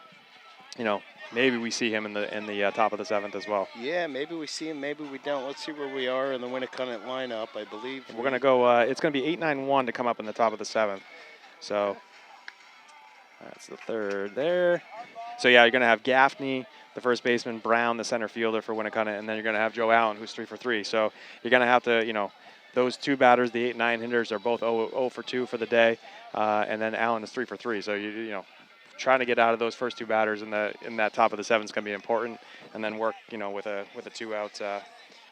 maybe we see him in the top of the 7th as well. Yeah, maybe we see him, maybe we don't. Let's see where we are in the Winnacunnet lineup. I believe we're going to go. It's going to be 8-9-1 to come up in the top of the 7th. So that's the 3rd there. So yeah, you're going to have Gaffney, the first baseman, Brown, the center fielder for Winnacunnet, and then you're going to have Joe Allen, who's 3 for 3. So you're going to have to, those 2 batters, the 8-9 hitters, are both 0 for 2 for the day, and then Allen is 3 for 3. So trying to get out of those first 2 batters in that top of the 7th is going to be important, and then work, with a 2 out,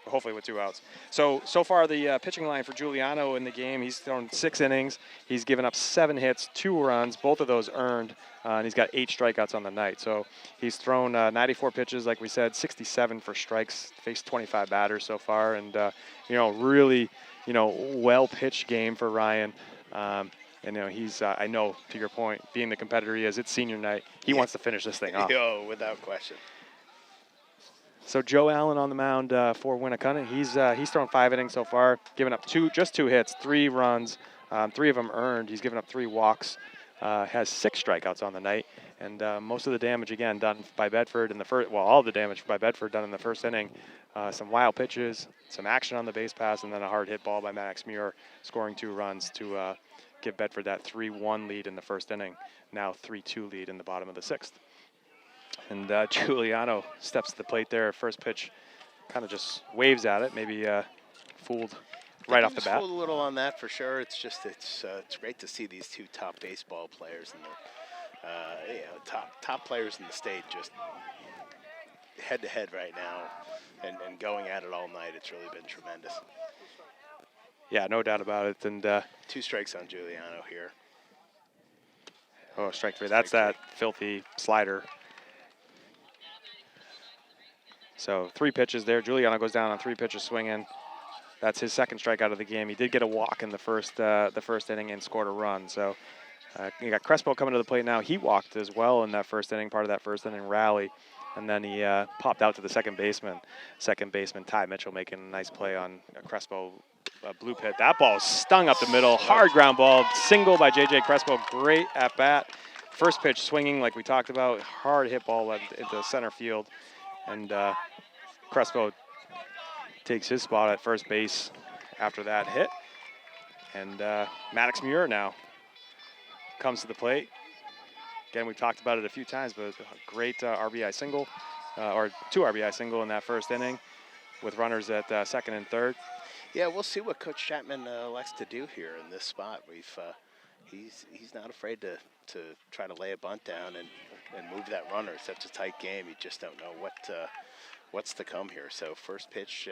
hopefully with 2 outs. So far the pitching line for Giuliano in the game, he's thrown 6 innings. He's given up 7 hits, 2 runs, both of those earned, and he's got 8 strikeouts on the night. So he's thrown 94 pitches, like we said, 67 for strikes, faced 25 batters so far, and really, well pitched game for Ryan. And he's, I know, to your point, being the competitor he is, it's senior night. He wants to finish this thing off. Without question. So Joe Allen on the mound for Winnacunnet. He's thrown 5 innings so far, given up just 2 hits, 3 runs, 3 of them earned. He's given up 3 walks, has 6 strikeouts on the night, and most of the damage again done by Bedford in the first. Well, all the damage by Bedford done in the first inning. Some wild pitches, some action on the base pass, and then a hard hit ball by Max Muir, scoring 2 runs to give Bedford that 3-1 lead in the first inning. Now 3-2 lead in the bottom of the 6th. And Giuliano steps to the plate there. First pitch, kind of just waves at it, maybe fooled right off the bat. Fooled a little on that for sure. It's just it's great to see these 2 top baseball players and the top players in the state just head to head right now and going at it all night. It's really been tremendous. Yeah, no doubt about it. And 2 strikes on Giuliano here. Oh, strike 3. That's that filthy slider. So 3 pitches there. Giuliano goes down on 3 pitches swinging. That's his 2nd strikeout of the game. He did get a walk in the first inning and scored a run. So you got Crespo coming to the plate now. He walked as well in that first inning, part of that first inning rally. And then he popped out to the second baseman. Second baseman Ty Mitchell making a nice play on a Crespo blue pit. That ball stung up the middle. Hard ground ball. Single by J.J. Crespo. Great at bat. First pitch swinging like we talked about. Hard hit ball into center field. And Crespo takes his spot at first base after that hit. And Maddox Muir now comes to the plate. Again, we've talked about it a few times, but a great RBI single, or 2 RBI single in that first inning with runners at 2nd and 3rd. Yeah, we'll see what Coach Chapman elects to do here in this spot. He's not afraid to try to lay a bunt down and move that runner. It's such a tight game. You just don't know what's to come here. So first pitch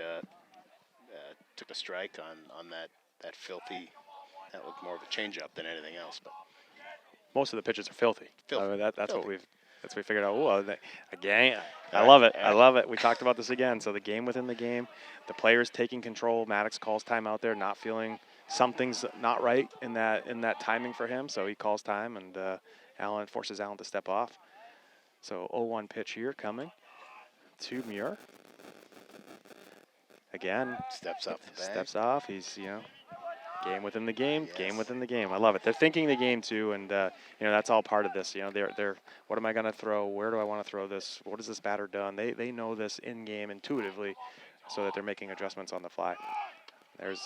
took a strike on that filthy. That looked more of a changeup than anything else, but. Most of the pitches are filthy. That's filthy. what we figured out. Ooh, again, I love it. I love it. We talked about this again. So the game within the game, the players taking control. Maddox calls time out there, not feeling something's not right in that timing for him. So he calls time, and Allen forces Allen to step off. So 0-1 pitch here coming to Muir. Again, Steps off the bag. Steps off. He's game within the game, game within the game. I love it. They're thinking the game too, and that's all part of this. They're what am I going to throw? Where do I want to throw this? What has this batter done? They know this in game intuitively, so that they're making adjustments on the fly. There's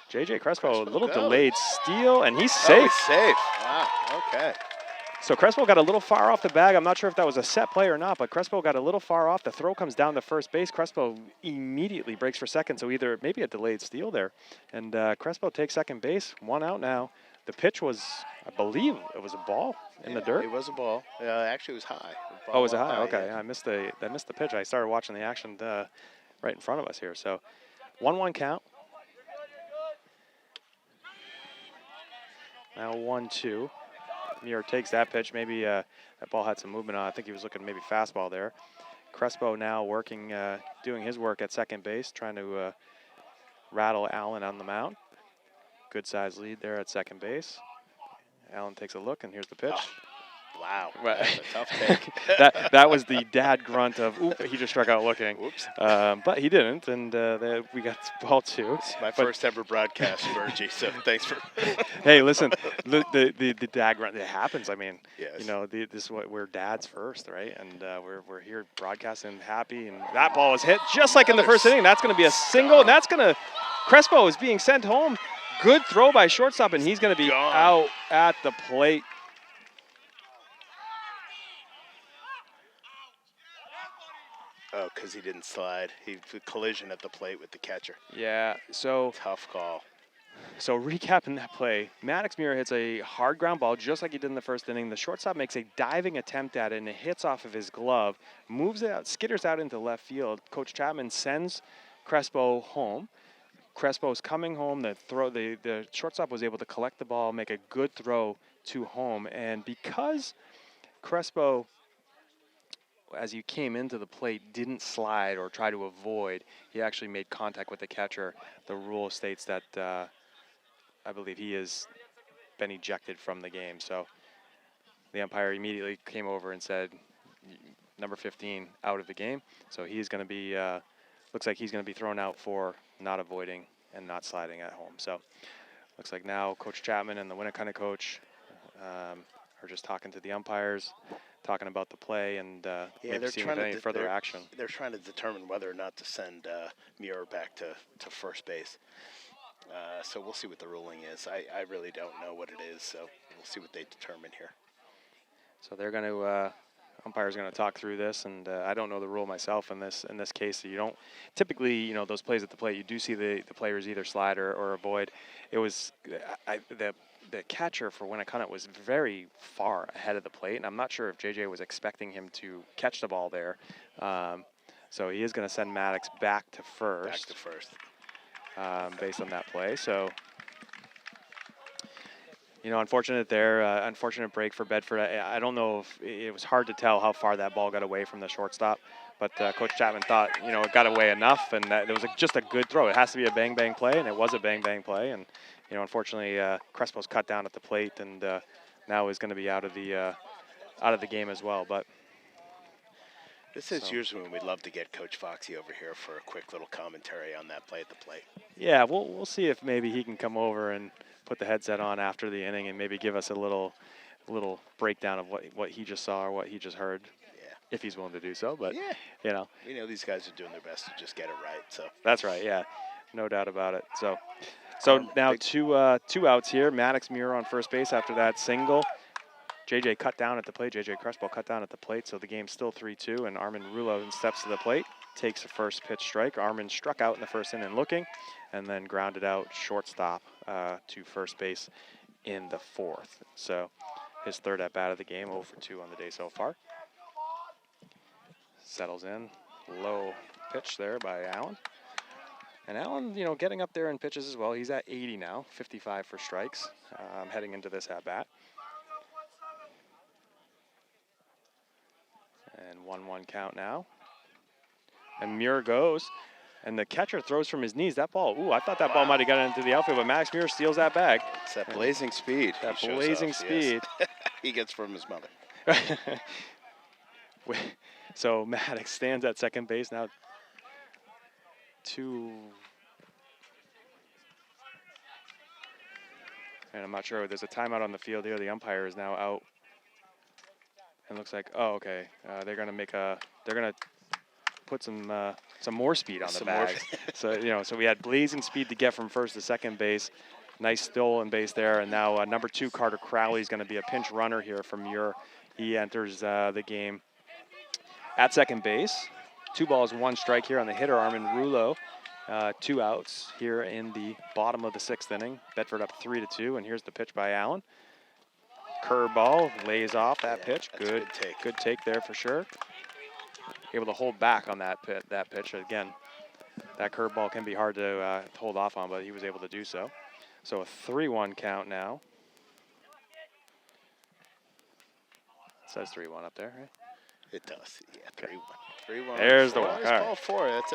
J.J. Crespo, a little delayed steal, and he's safe. He's safe. Wow. Okay. So Crespo got a little far off the bag. I'm not sure if that was a set play or not, but Crespo got a little far off. The throw comes down to first base. Crespo immediately breaks for second, so maybe a delayed steal there. And Crespo takes second base. 1 out now. The pitch was, I believe, it was a ball in the dirt. It was a ball. Actually, it was high. Oh, was it high? Okay, yeah. I missed the pitch. I started watching the action right in front of us here. So 1-1 count. Now 1-2. Muir takes that pitch. Maybe that ball had some movement on. I think he was looking maybe fastball there. Crespo now working, doing his work at second base, trying to rattle Allen on the mound. Good size lead there at second base. Allen takes a look, and here's the pitch. Oh, wow, that's a tough take. that was the dad grunt of, oop, he just struck out looking. Whoops. But he didn't, and we got ball 2. This is my first ever broadcast, Bergie, so thanks for... Hey, listen, the dad grunt, it happens. I mean, Yes. this is what we're dads first, right? And we're here broadcasting happy, and that ball was hit just like in the first inning. That's going to be a single, and that's going to, Crespo is being sent home. Good throw by shortstop, and he's going to be out at the plate. Oh, because he didn't slide. He collision at the plate with the catcher. Yeah, so Tough call. So recapping that play, Maddox Muir hits a hard ground ball just like he did in the first inning. The shortstop makes a diving attempt at it, and it hits off of his glove, moves it out, skitters out into left field. Coach Chapman sends Crespo home. Crespo's coming home. The shortstop was able to collect the ball, make a good throw to home, and because Crespo, as he came into the plate, didn't slide or try to avoid, he actually made contact with the catcher. The rule states that I believe he has been ejected from the game. So the umpire immediately came over and said, number 15 out of the game. So he's going to be, looks like he's going to be thrown out for not avoiding and not sliding at home. So Looks like now Coach Chapman and the Winnacunnet coach are just talking to the umpires, talking about the play, and maybe they're seeing trying if to any further action. They're trying to determine whether or not to send Muir back to first base. So we'll see what the ruling is. I really don't know what it is, so we'll see what they determine here. So they're going to umpire's going to talk through this, and I don't know the rule myself in this case. So you don't typically, those plays at the plate, you do see the players either slide or avoid. It was the catcher for Winnacunnet was very far ahead of the plate, and I'm not sure if JJ was expecting him to catch the ball there. So he is going to send Maddox back to first. Based on that play. So, unfortunate there. Unfortunate break for Bedford. I don't know if it was hard to tell how far that ball got away from the shortstop, but Coach Chapman thought, it got away enough, and that it was just a good throw. It has to be a bang-bang play, and it was a bang-bang play. And, unfortunately, Crespo's cut down at the plate, and now is going to be out of the game as well. But this is usually when we'd love to get Coach Foxy over here for a quick little commentary on that play at the plate. Yeah, we'll see if maybe he can come over and put the headset on after the inning and maybe give us a little breakdown of what he just saw or what he just heard. Yeah. If he's willing to do so, but we know these guys are doing their best to just get it right. So that's right. Yeah, no doubt about it. So now two outs here. Maddox Muir on first base after that single. JJ cut down at the plate. JJ Crespo cut down at the plate, so the game's still 3-2, and Armin Rulo steps to the plate, takes a first pitch strike. Armin struck out in the first inning looking, and then grounded out shortstop to first base in the fourth. So his third at-bat of the game, 0 for 2 on the day so far. Settles in. Low pitch there by Allen. And Allen, getting up there in pitches as well. He's at 80 now, 55 for strikes, heading into this at-bat. And 1-1 count now. And Muir goes. And the catcher throws from his knees. That ball, I thought that ball might have gotten into the outfield, but Max Muir steals that bag. It's that blazing speed. That blazing speed. Yes. He gets from his mother. So Maddox stands at second base now. And I'm not sure. There's a timeout on the field here. The umpire is now out. And looks like, okay. They're gonna put some more speed on the bag. So we had blazing speed to get from first to second base. Nice stolen base there. And now number 2, Carter Crowley, is going to be a pinch runner here from Muir. He enters the game at second base. 2 balls, 1 strike here on the hitter, Armin Rulo. 2 outs here in the bottom of the 6th inning. Bedford up 3-2, and here's the pitch by Allen. Curveball lays off that pitch. Good take there for sure. Able to hold back on that pitch. Again, that curveball can be hard to hold off on, but he was able to do so. So a 3-1 count now. It says 3-1 up there, right? It does. Yeah, 3-1. 3-1. There's the walk. Ball 4. That's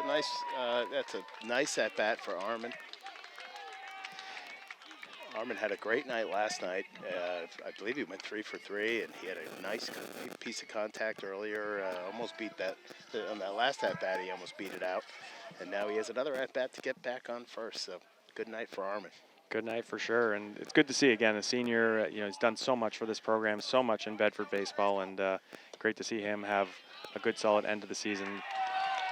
a nice at bat for Armin. Armin had a great night last night. I believe he went 3 for 3, and he had a nice piece of contact earlier. Almost beat that on that last at bat. He almost beat it out, and now he has another at bat to get back on first. So good night for Armin. Good night for sure, and it's good to see again a senior. He's done so much for this program, so much in Bedford baseball, and great to see him have a good, solid end of the season.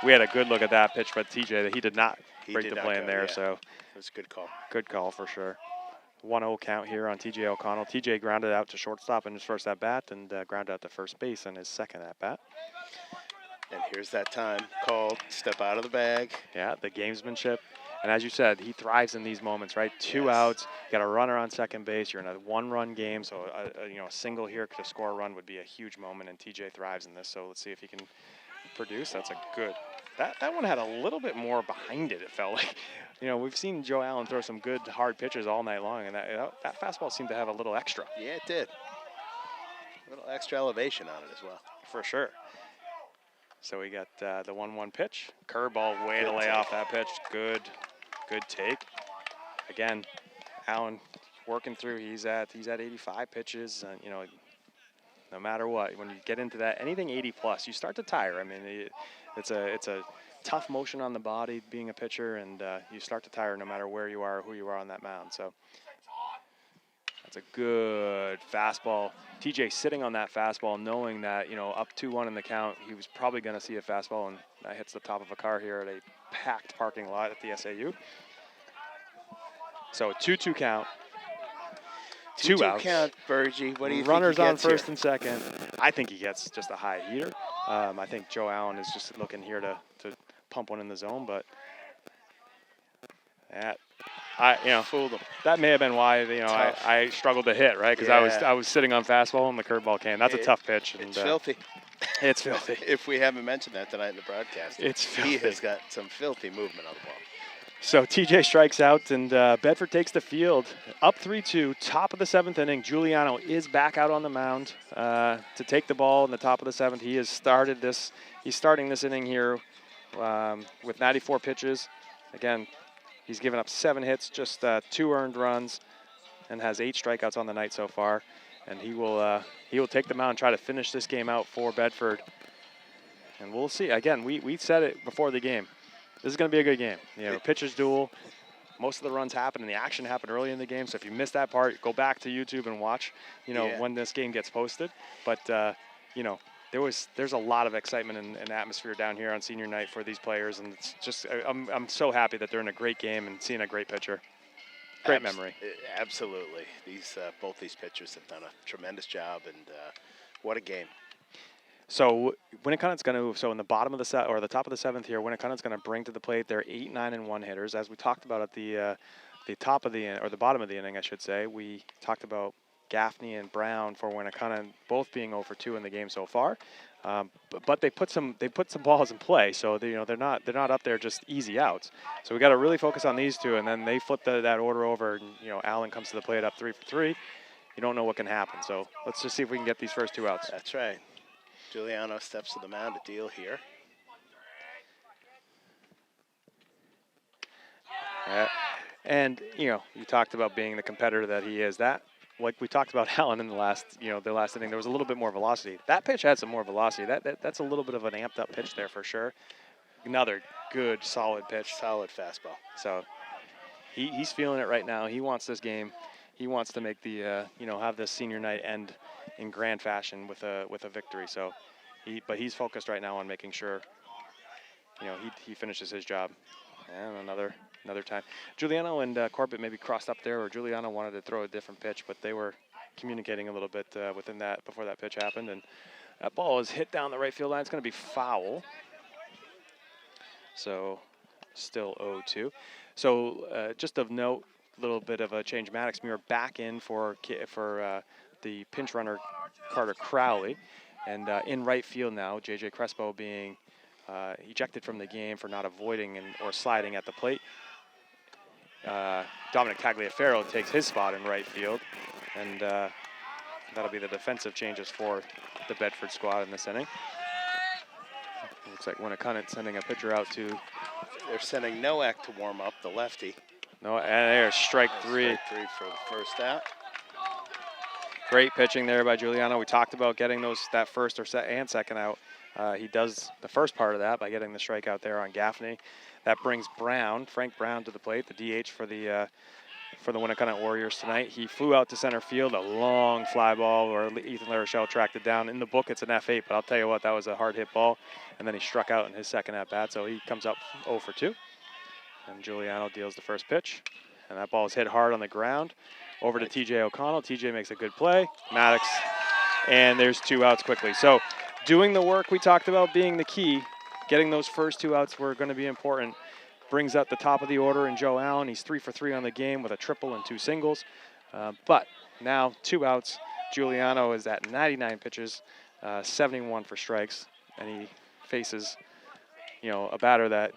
We had a good look at that pitch, but TJ, he did not break the play in there, so it was a good call. Good call for sure. 1-0 count here on TJ O'Connell. TJ grounded out to shortstop in his first at bat, and grounded out to first base in his second at bat. And here's that time called. Step out of the bag. Yeah, the gamesmanship. And as you said, he thrives in these moments, right? 2 outs, you got a runner on second base. You're in a 1-run game, so a single here to score a run would be a huge moment. And TJ thrives in this. So let's see if he can produce. That's a good. That one had a little bit more behind it. It felt like, we've seen Joe Allen throw some good hard pitches all night long, and that fastball seemed to have a little extra. Yeah, it did. A little extra elevation on it as well. For sure. So we got the 1-1 pitch. Curveball, way to lay off that pitch. Good take. Again, Allen working through. He's at 85 pitches. No matter what, when you get into that, anything 80 plus, you start to tire. I mean, it's a tough motion on the body being a pitcher, and you start to tire no matter where you are or who you are on that mound. So That's a good fastball. TJ sitting on that fastball, knowing that, you know, up 2-1 in the count, he was probably going to see a fastball, and that hits the top of a car here at a packed parking lot at the SAU. So 2-2 count. 2 outs. Count, Bergie. What do you Runners think he on gets first here? and second. I think he gets just a high heater. I think Joe Allen is just looking here to pump one in the zone, but that, Fooled him. that may have been why I struggled to hit, right? Because I was sitting on fastball and the curveball came. That's a tough pitch. And, It's filthy. It's filthy. If we haven't mentioned that tonight in the broadcast, It's filthy. he has got some filthy movement on the ball. So TJ strikes out, and Bedford takes the field. Up 3-2, top of the 7th inning. Giuliano is back out on the mound to take the ball in the top of the 7th. He has started this. He's starting this inning here with 94 pitches. Again, he's given up 7 hits, just 2 earned runs, and has 8 strikeouts on the night so far. And he will take the mound and try to finish this game out for Bedford. And we'll see. Again, we said it before the game. This is going to be a good game. You know, pitchers duel. Most of the runs happen and the action happened early in the game. So if you missed that part, go back to YouTube and watch, when this game gets posted. But, there's a lot of excitement and atmosphere down here on senior night for these players. And it's just, I'm so happy that they're in a great game and seeing a great pitcher. Great memory. Absolutely. Both these pitchers have done a tremendous job, and what a game. So Winnacunnet's going to, in the bottom of the set or the top of the 7th here, Winnacunnet's going to bring to the plate their 8, 9, and 1 hitters. As we talked about at the top of the or the bottom of the inning, I should say, we talked about Gaffney and Brown for Winnacunnet both being 0 for 2 in the game so far. But they put some balls in play, so they're not up there just easy outs. So we got to really focus on these two, and then they flip that order over, and Allen comes to the plate up 3 for 3. You don't know what can happen. So let's just see if we can get these first 2 outs. That's right. Giuliano steps to the mound to deal here. And you talked about being the competitor that he is. That, like we talked about Allen in the last inning, there was a little bit more velocity. That pitch had some more velocity. That's a little bit of an amped up pitch there for sure. Another good, solid pitch. Solid fastball. So he's feeling it right now. He wants this game. He wants to make the have this senior night end in grand fashion with a victory. So but he's focused right now on making sure he finishes his job. And another time. Giuliano and Corbett maybe crossed up there, or Giuliano wanted to throw a different pitch, but they were communicating a little bit within that before that pitch happened. And that ball is hit down the right field line. It's going to be foul. So still 0-2. So just of note, a little bit of a change. Maddox Muir back in for the pinch runner Carter Crowley. And in right field now, J.J. Crespo being ejected from the game for not avoiding or sliding at the plate. Dominic Tagliaferro takes his spot in right field. And that'll be the defensive changes for the Bedford squad in this inning. Looks like Winnacunnet sending a pitcher out to... They're sending Nowak to warm up, the lefty. No, and there's strike 3. Strike 3 for the first out. Great pitching there by Giuliano. We talked about getting that first and second out. He does the first part of that by getting the strikeout there on Gaffney. That brings Frank Brown to the plate, the DH for the Winnacunnet Warriors tonight. He flew out to center field, a long fly ball where Ethan LaRochelle tracked it down. In the book, it's an F8, but I'll tell you what, that was a hard hit ball. And then he struck out in his second at bat, so he comes up 0 for 2. And Giuliano deals the first pitch, and that ball is hit hard on the ground. Over to TJ O'Connell. TJ makes a good play. Maddox, and there's 2 outs quickly. So doing the work we talked about being the key, getting those first 2 outs were going to be important. Brings up the top of the order in Joe Allen. He's 3 for 3 on the game with a triple and 2 singles. But now 2 outs. Giuliano is at 99 pitches, 71 for strikes, and he faces, a batter that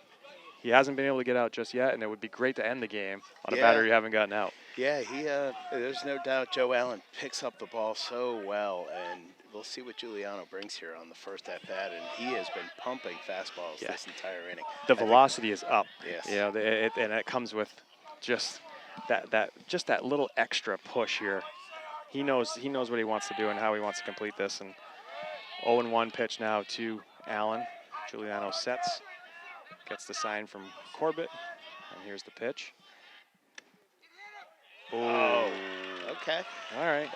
he hasn't been able to get out just yet, and it would be great to end the game on a batter you haven't gotten out. Yeah, there's no doubt Joe Allen picks up the ball so well, and we'll see what Giuliano brings here on the first at-bat, and he has been pumping fastballs this entire inning. The velocity is up. Yes. And it comes with just that little extra push here. He knows what he wants to do and how he wants to complete this. And 0-1 pitch now to Allen. Giuliano sets, gets the sign from Corbett, and here's the pitch. Oh, Okay. All right.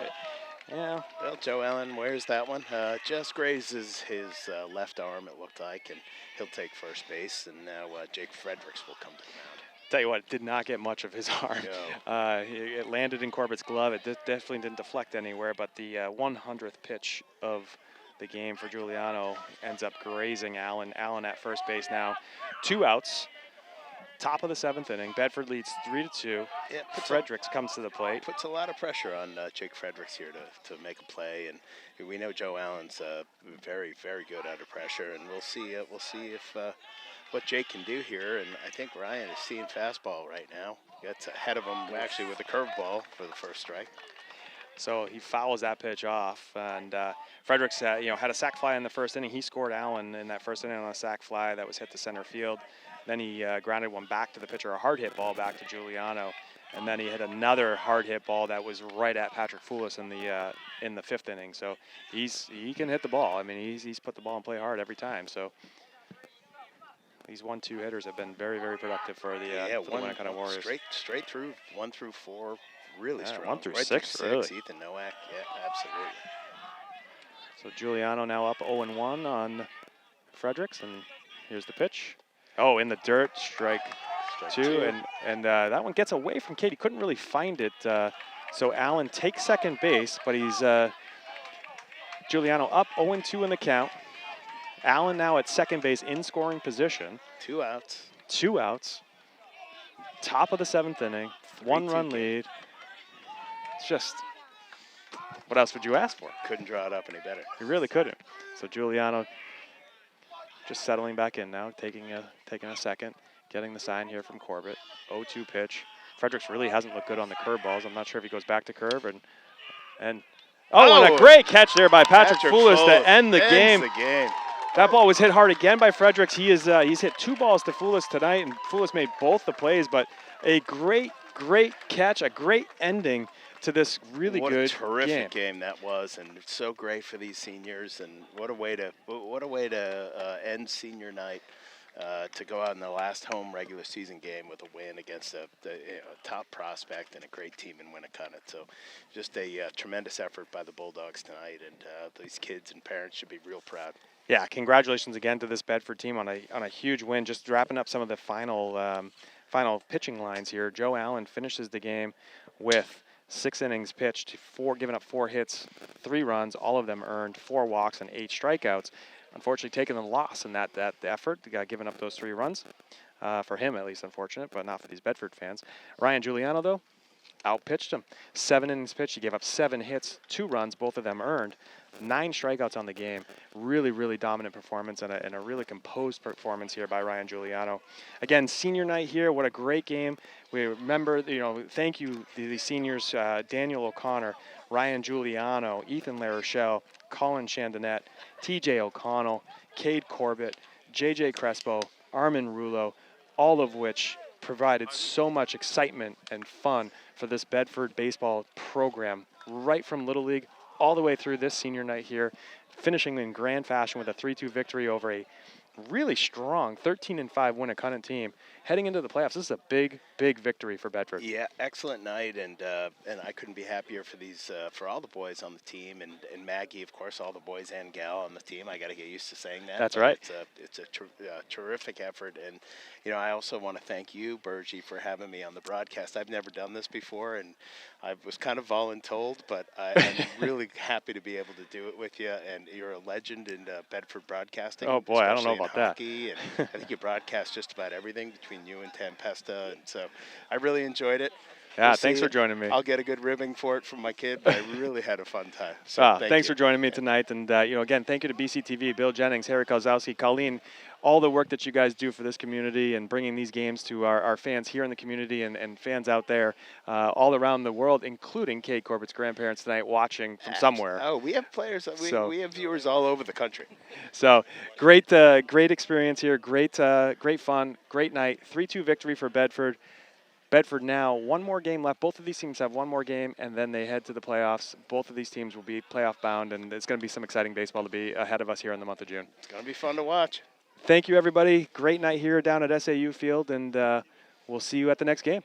Yeah. Well, Joe Allen wears that one. Just grazes his left arm, it looked like, and he'll take first base. And now Jake Fredericks will come to the mound. Tell you what, it did not get much of his arm. No. It landed in Corbett's glove. It definitely didn't deflect anywhere, but the 100th pitch of the game for Giuliano ends up grazing Allen. Allen at first base now. 2 outs. Top of the 7th inning. Bedford leads 3-2. Yeah, Fredericks comes to the plate. Puts a lot of pressure on Jake Fredericks here to make a play, and we know Joe Allen's very, very good under pressure, and we'll see if what Jake can do here. And I think Ryan is seeing fastball right now. Gets ahead of him actually with a curveball for the first strike. So he fouls that pitch off, and Fredericks had a sac fly in the first inning. He scored Allen in that first inning on a sac fly that was hit to center field. Then he grounded one back to the pitcher, a hard hit ball back to Giuliano, and then he hit another hard hit ball that was right at Patrick Foulis in the 5th inning. So he can hit the ball. I mean, he's put the ball in play hard every time. So these 1-2 hitters have been very, very productive for the Winnacunnet Warriors. Straight through 1 through 4, really strong. 1 through right 6, through really. Ethan Nowak, yeah, absolutely. So Giuliano now up 0-1 on Fredericks, and here's the pitch. Oh, in the dirt, strike 2, and that one gets away from Cade. He couldn't really find it, so Allen takes second base, but he's Giuliano up 0-2 in the count. Allen now at second base in scoring position. 2 outs. 2 outs. Top of the 7th inning, 1-run lead. It's just, what else would you ask for? Couldn't draw it up any better. You really couldn't. So Giuliano just settling back in now, taking a second, getting the sign here from Corbett. 0-2 pitch. Fredericks really hasn't looked good on the curveballs. I'm not sure if he goes back to curve and and a great catch there by Patrick Foulis to end the game. That ball was hit hard again by Fredericks. He's hit 2 balls to Foulis tonight, and Foulis made both the plays, but a great catch, a great ending to this really good game. What a terrific game that was, and it's so great for these seniors. And what a way to end senior night, to go out in the last home regular season game with a win against a top prospect and a great team in Winnacunnet. So, just a tremendous effort by the Bulldogs tonight, and these kids and parents should be real proud. Yeah, congratulations again to this Bedford team on a huge win. Just wrapping up some of the final pitching lines here. Joe Allen finishes the game with 6 innings pitched, giving up 4 hits, 3 runs, all of them earned, 4 walks and 8 strikeouts. Unfortunately, taking the loss in that effort, giving up those 3 runs. For him, at least, unfortunate, but not for these Bedford fans. Ryan Giuliano, though, outpitched him. 7 innings pitched. He gave up 7 hits, 2 runs, both of them earned. 9 strikeouts on the game. Really, really dominant performance and a really composed performance here by Ryan Giuliano. Again, senior night here. What a great game. We remember, thank you, the seniors, Daniel O'Connor, Ryan Giuliano, Ethan LaRochelle, Colin Chandonnet, TJ O'Connell, Cade Corbett, JJ Crespo, Armin Rulo, all of which provided so much excitement and fun for this Bedford baseball program, right from Little League all the way through this senior night here, finishing in grand fashion with a 3-2 victory over a really strong 13-5 Winnacunnet team. Heading into the playoffs, this is a big, big victory for Bedford. Yeah, excellent night, and I couldn't be happier for all the boys on the team, and Maggie, of course, all the boys and gal on the team. I got to get used to saying that. That's right. It's a terrific effort, and I also want to thank you, Bergie, for having me on the broadcast. I've never done this before, and I was kind of voluntold, but I'm really happy to be able to do it with you. And you're a legend in Bedford broadcasting. Oh boy, I don't know about that. And I think you broadcast just about everything between you and Tempesta, and so I really enjoyed it. Yeah, thanks for joining me. I'll get a good ribbing for it from my kid, but I really had a fun time. So thanks for joining me tonight. And, again, thank you to BCTV, Bill Jennings, Harry Kozlowski, Colleen, all the work that you guys do for this community and bringing these games to our fans here in the community and fans out there all around the world, including Kate Corbett's grandparents tonight watching from somewhere. Oh, we have players. We have viewers all over the country. So great experience here. Great fun. Great night. 3-2 victory for Bedford. Bedford now, 1 more game left. Both of these teams have 1 more game, and then they head to the playoffs. Both of these teams will be playoff bound, and it's going to be some exciting baseball to be ahead of us here in the month of June. It's going to be fun to watch. Thank you, everybody. Great night here down at SAU Field, and we'll see you at the next game.